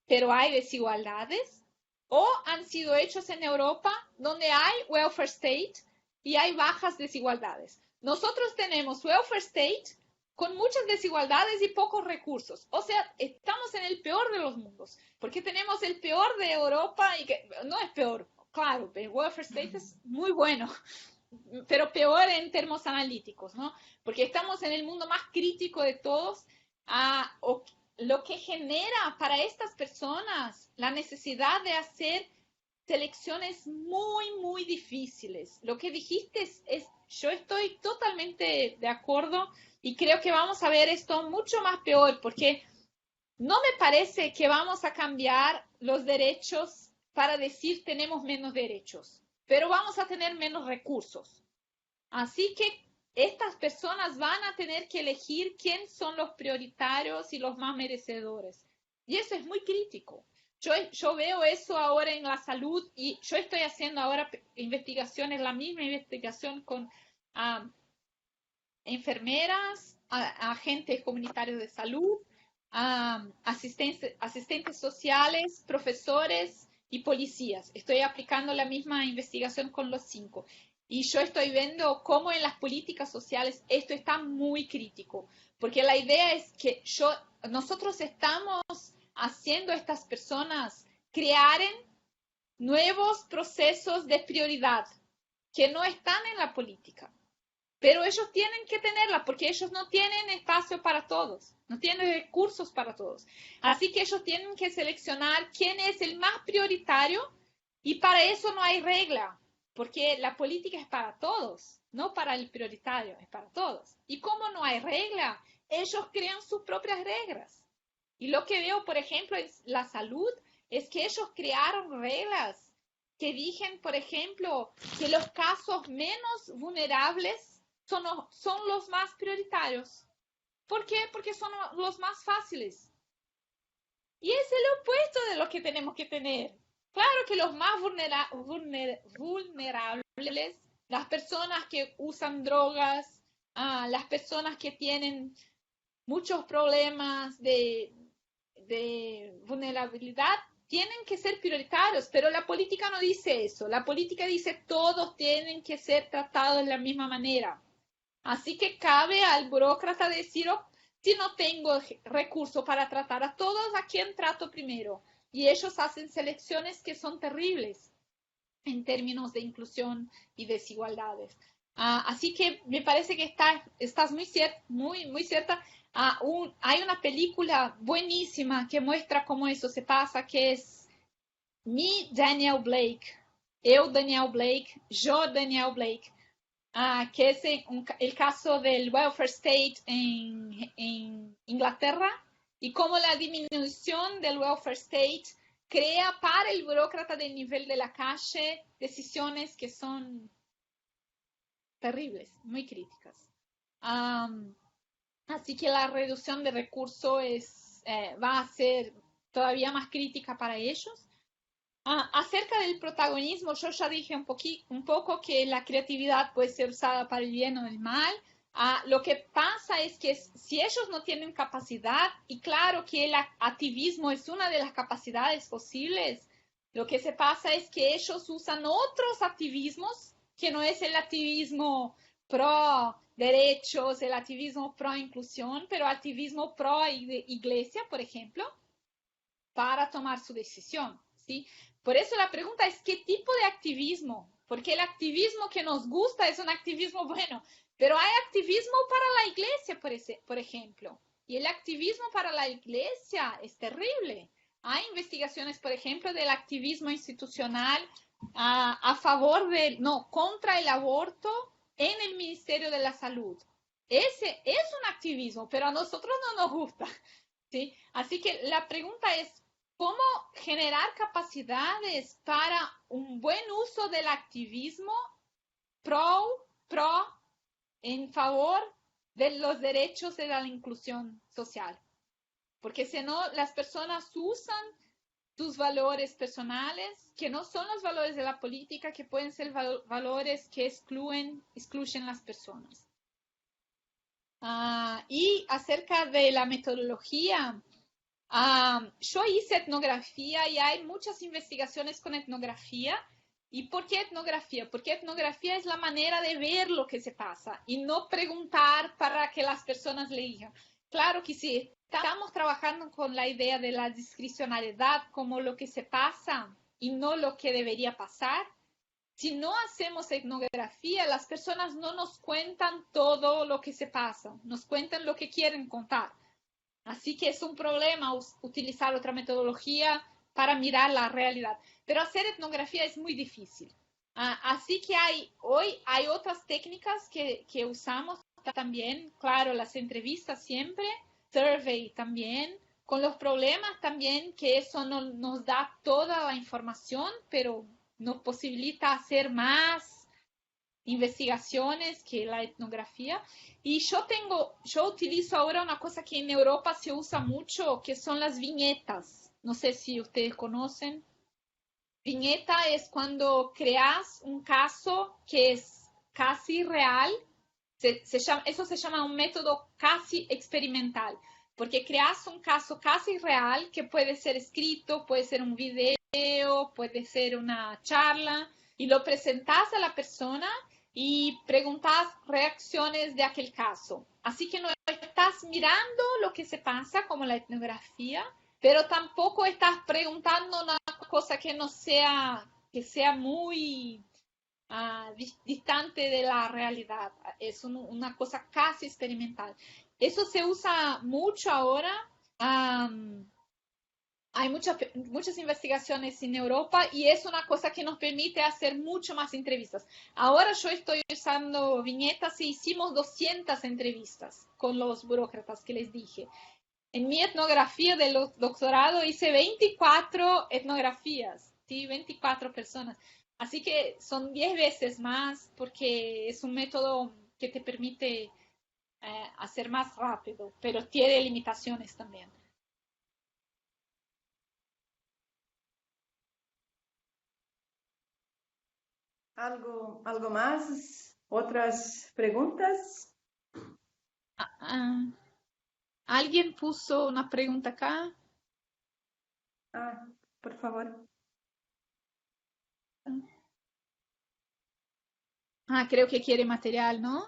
pero hay desigualdades, o han sido hechos en Europa, donde hay welfare state y hay bajas desigualdades. Nosotros tenemos welfare state con muchas desigualdades y pocos recursos. O sea, estamos en el peor de los mundos, porque tenemos el peor de Europa, y que no es peor, claro, el welfare state es muy bueno, pero peor en términos analíticos, ¿no? Porque estamos en el mundo más crítico de todos, lo que genera para estas personas la necesidad de hacer selecciones muy difíciles. Lo que dijiste yo estoy totalmente de acuerdo, y creo que vamos a ver esto mucho más peor, porque no me parece que vamos a cambiar los derechos para decir tenemos menos derechos, pero vamos a tener menos recursos. Así que estas personas van a tener que elegir quién son los prioritarios y los más merecedores. Y eso es muy crítico. Yo veo eso ahora en la salud, y yo estoy haciendo ahora investigaciones, la misma investigación con enfermeras, agentes comunitarios de salud, asistentes sociales, profesores y policías. Estoy aplicando la misma investigación con los 5. Y yo estoy viendo cómo en las políticas sociales esto está muy crítico, porque la idea es que nosotros estamos haciendo a estas personas crearen nuevos procesos de prioridad que no están en la política, pero ellos tienen que tenerla, porque ellos no tienen espacio para todos, no tienen recursos para todos. Así que ellos tienen que seleccionar quién es el más prioritario, y para eso no hay regla, porque la política es para todos, no para el prioritario, es para todos. Y como no hay regla, ellos crean sus propias reglas. Y lo que veo, por ejemplo, en la salud, es que ellos crearon reglas que dicen, por ejemplo, que los casos menos vulnerables son los más prioritarios. ¿Por qué? Porque son los más fáciles. Y es el opuesto de lo que tenemos que tener. Claro que los más vulnerables, las personas que usan drogas, las personas que tienen muchos problemas de vulnerabilidad, tienen que ser prioritarios, pero la política no dice eso. La política dice todos tienen que ser tratados de la misma manera. Así que cabe al burócrata decir, si no tengo recursos para tratar a todos, ¿a quién trato primero? Y ellos hacen selecciones que son terribles en términos de inclusión y desigualdades. Así que me parece que estás muy cierta. Hay una película buenísima que muestra cómo eso se pasa, que es Me, Daniel Blake, Eu, Daniel Blake, Yo, Daniel Blake, que es el caso del welfare state en Inglaterra, y cómo la disminución del welfare state crea para el burócrata del nivel de la calle decisiones que son terribles, muy críticas. Así que la reducción de recursos va a ser todavía más crítica para ellos. Acerca del protagonismo, yo ya dije un poco que la creatividad puede ser usada para el bien o el mal. Lo que pasa es que si ellos no tienen capacidad, y claro que el activismo es una de las capacidades posibles, lo que se pasa es que ellos usan otros activismos, que no es el activismo pro derechos, el activismo pro inclusión, pero activismo pro iglesia, por ejemplo, para tomar su decisión, ¿sí? Por eso la pregunta es, ¿qué tipo de activismo? Porque el activismo que nos gusta es un activismo bueno, pero hay activismo para la iglesia, por ejemplo, y el activismo para la iglesia es terrible. Hay investigaciones, por ejemplo, del activismo institucional a favor contra el aborto en el Ministerio de la Salud. Ese es un activismo, pero a nosotros no nos gusta, ¿sí? Así que la pregunta es, ¿cómo generar capacidades para un buen uso del activismo en favor de los derechos de la inclusión social? Porque si no, las personas usan sus valores personales, que no son los valores de la política, que pueden ser valores que excluyen las personas. Y acerca de la metodología, yo hice etnografía y hay muchas investigaciones con etnografía. ¿Y por qué etnografía? Porque etnografía es la manera de ver lo que se pasa y no preguntar para que las personas le digan. Claro que sí, estamos trabajando con la idea de la discrecionalidad como lo que se pasa y no lo que debería pasar. Si no hacemos etnografía, las personas no nos cuentan todo lo que se pasa, nos cuentan lo que quieren contar. Así que es un problema utilizar otra metodología para mirar la realidad. Pero hacer etnografía es muy difícil. Así que hoy hay otras técnicas que usamos también. Claro, las entrevistas siempre, survey también, con los problemas también que eso no nos da toda la información, pero nos posibilita hacer más investigaciones que la etnografía. Y yo utilizo ahora una cosa que en Europa se usa mucho, que son las viñetas. No sé si ustedes conocen. Viñeta es cuando creas un caso que es casi real. Eso se llama un método casi experimental, porque creas un caso casi real que puede ser escrito, puede ser un video, puede ser una charla, y lo presentas a la persona y preguntas reacciones de aquel caso. Así que no estás mirando lo que se pasa como la etnografía, pero tampoco estás preguntando una cosa que no sea, que sea muy distante de la realidad. Es una cosa casi experimental. Eso se usa mucho ahora. Hay muchas investigaciones en Europa y es una cosa que nos permite hacer mucho más entrevistas. Ahora yo estoy usando viñetas y hicimos 200 entrevistas con los burócratas que les dije. En mi etnografía de doctorado hice 24 etnografías, ¿sí? 24 personas. Así que son 10 veces más porque es un método que te permite hacer más rápido, pero tiene limitaciones también. ¿Algo más? ¿Otras preguntas? ¿Alguien puso una pregunta acá? Por favor. Creo que quiere material, ¿no?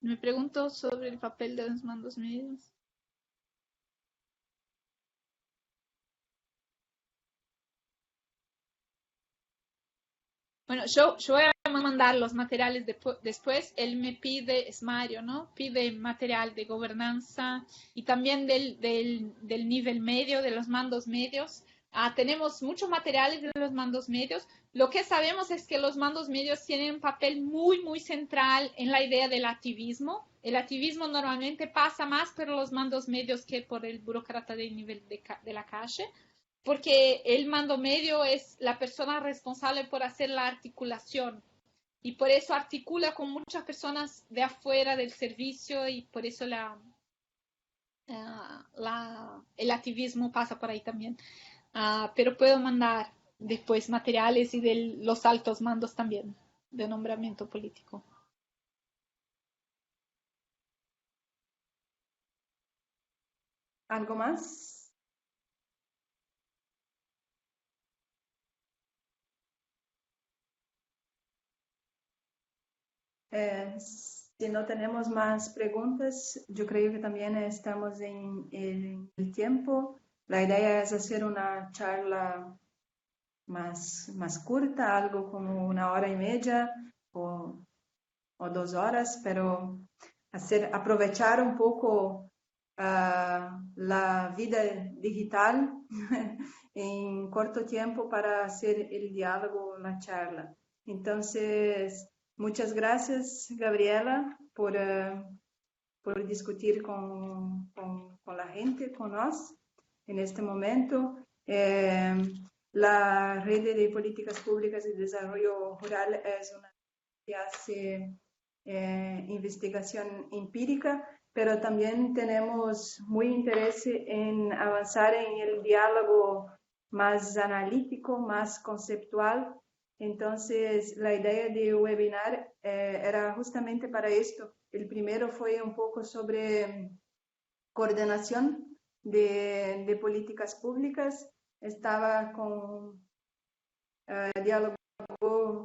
Me pregunto sobre el papel de los mandos medios. Bueno, yo voy a mandar los materiales después. Él me pide, es Mario, ¿no? Pide material de gobernanza y también del nivel medio, de los mandos medios. Tenemos muchos materiales de los mandos medios. Lo que sabemos es que los mandos medios tienen un papel muy, muy central en la idea del activismo. El activismo normalmente pasa más por los mandos medios que por el burócrata del nivel de la calle. porque el mando medio es la persona responsable por hacer la articulación. Y por eso articula con muchas personas de afuera del servicio y por eso el activismo pasa por ahí también. Pero puedo mandar después materiales y de los altos mandos también de nombramiento político. ¿Algo más? Si no tenemos más preguntas, yo creo que también estamos en el tiempo. La idea es hacer una charla más corta, algo como 1 hora y media o 2 horas, pero aprovechar un poco la vida digital en corto tiempo para hacer el diálogo, la charla. Entonces, muchas gracias, Gabriela, por discutir con la gente, con nos en este momento. La Red de Políticas Públicas y Desarrollo Rural es una que hace investigación empírica, pero también tenemos muy interés en avanzar en el diálogo más analítico, más conceptual. Entonces, la idea de webinar era justamente para esto. El primero fue un poco sobre coordinación de políticas públicas. Estaba diálogo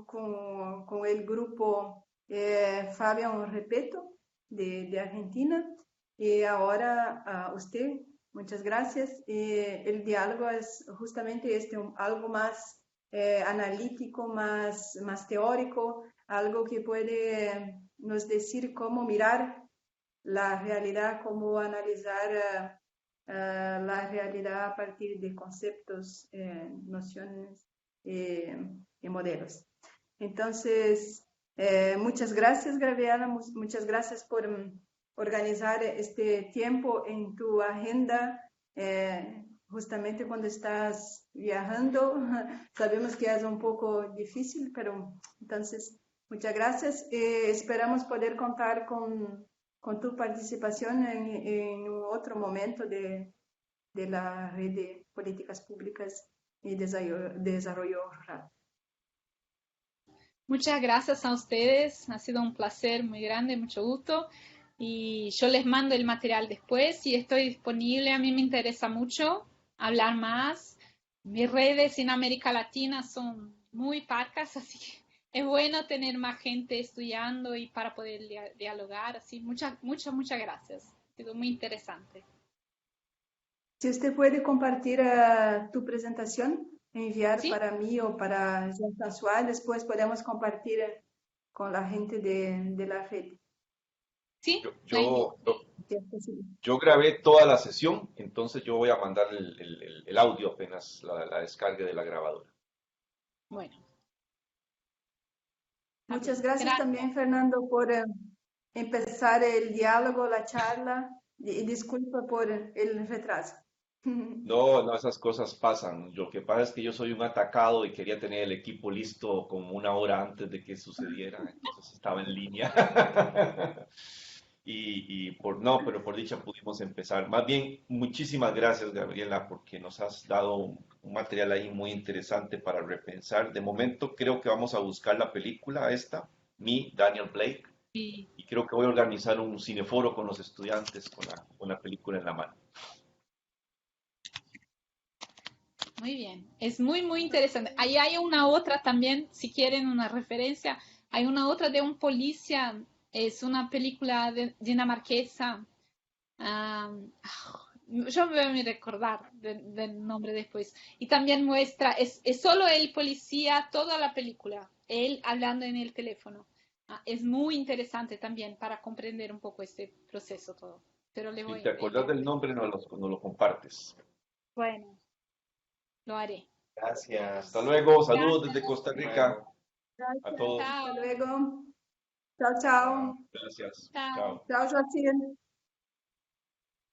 con el grupo Fabián Repeto de Argentina y ahora usted, muchas gracias. El diálogo es justamente algo más analítico, más teórico, algo que puede nos decir cómo mirar la realidad, cómo analizar la realidad a partir de conceptos, nociones y modelos. Entonces, muchas gracias, Gabriela, muchas gracias por organizar este tiempo en tu agenda, justamente cuando estás viajando. Sabemos que es un poco difícil, pero entonces, muchas gracias. Esperamos poder contar con tu participación en otro momento de la Red de Políticas Públicas y Desarrollo Rural. Muchas gracias a ustedes, ha sido un placer muy grande, mucho gusto. Y yo les mando el material después y estoy disponible. A mí me interesa mucho hablar más. Mis redes en América Latina son muy parcas, así que es bueno tener más gente estudiando y para poder dialogar. Así, muchas gracias. Ha sido muy interesante. Si usted puede compartir tu presentación, enviar ¿Sí? para mí o para Jean-François, después podemos compartir con la gente de la red. ¿Sí? Yo grabé toda la sesión, entonces yo voy a mandar el audio apenas la descargue de la grabadora. Bueno. Muchas gracias también, Fernando, por empezar el diálogo, la charla, y disculpa por el retraso. No, esas cosas pasan. Lo que pasa es que yo soy un atacado y quería tener el equipo listo como 1 hora antes de que sucediera, entonces estaba en línea. Pero por dicha pudimos empezar. Más bien, muchísimas gracias, Gabriela, porque nos has dado un material ahí muy interesante para repensar. De momento creo que vamos a buscar la película esta, Daniel Blake, Sí. y creo que voy a organizar un cineforo con los estudiantes con la película en la mano. Muy bien, es muy interesante. Ahí hay una otra también, si quieren una referencia, hay una otra de un policía, es una película dinamarquesa. Yo me voy a recordar del nombre después. Y también muestra, es solo el policía, toda la película, él hablando en el teléfono. Es muy interesante también para comprender un poco este proceso todo. Pero le voy Si te acordás del nombre, nos lo compartes. Bueno. Lo haré. Gracias. Hasta luego. Saludos desde Costa Rica. Gracias. A todos. Hasta luego. Chao, chao. Gracias. Chao. Chao. Chao, Joaquín.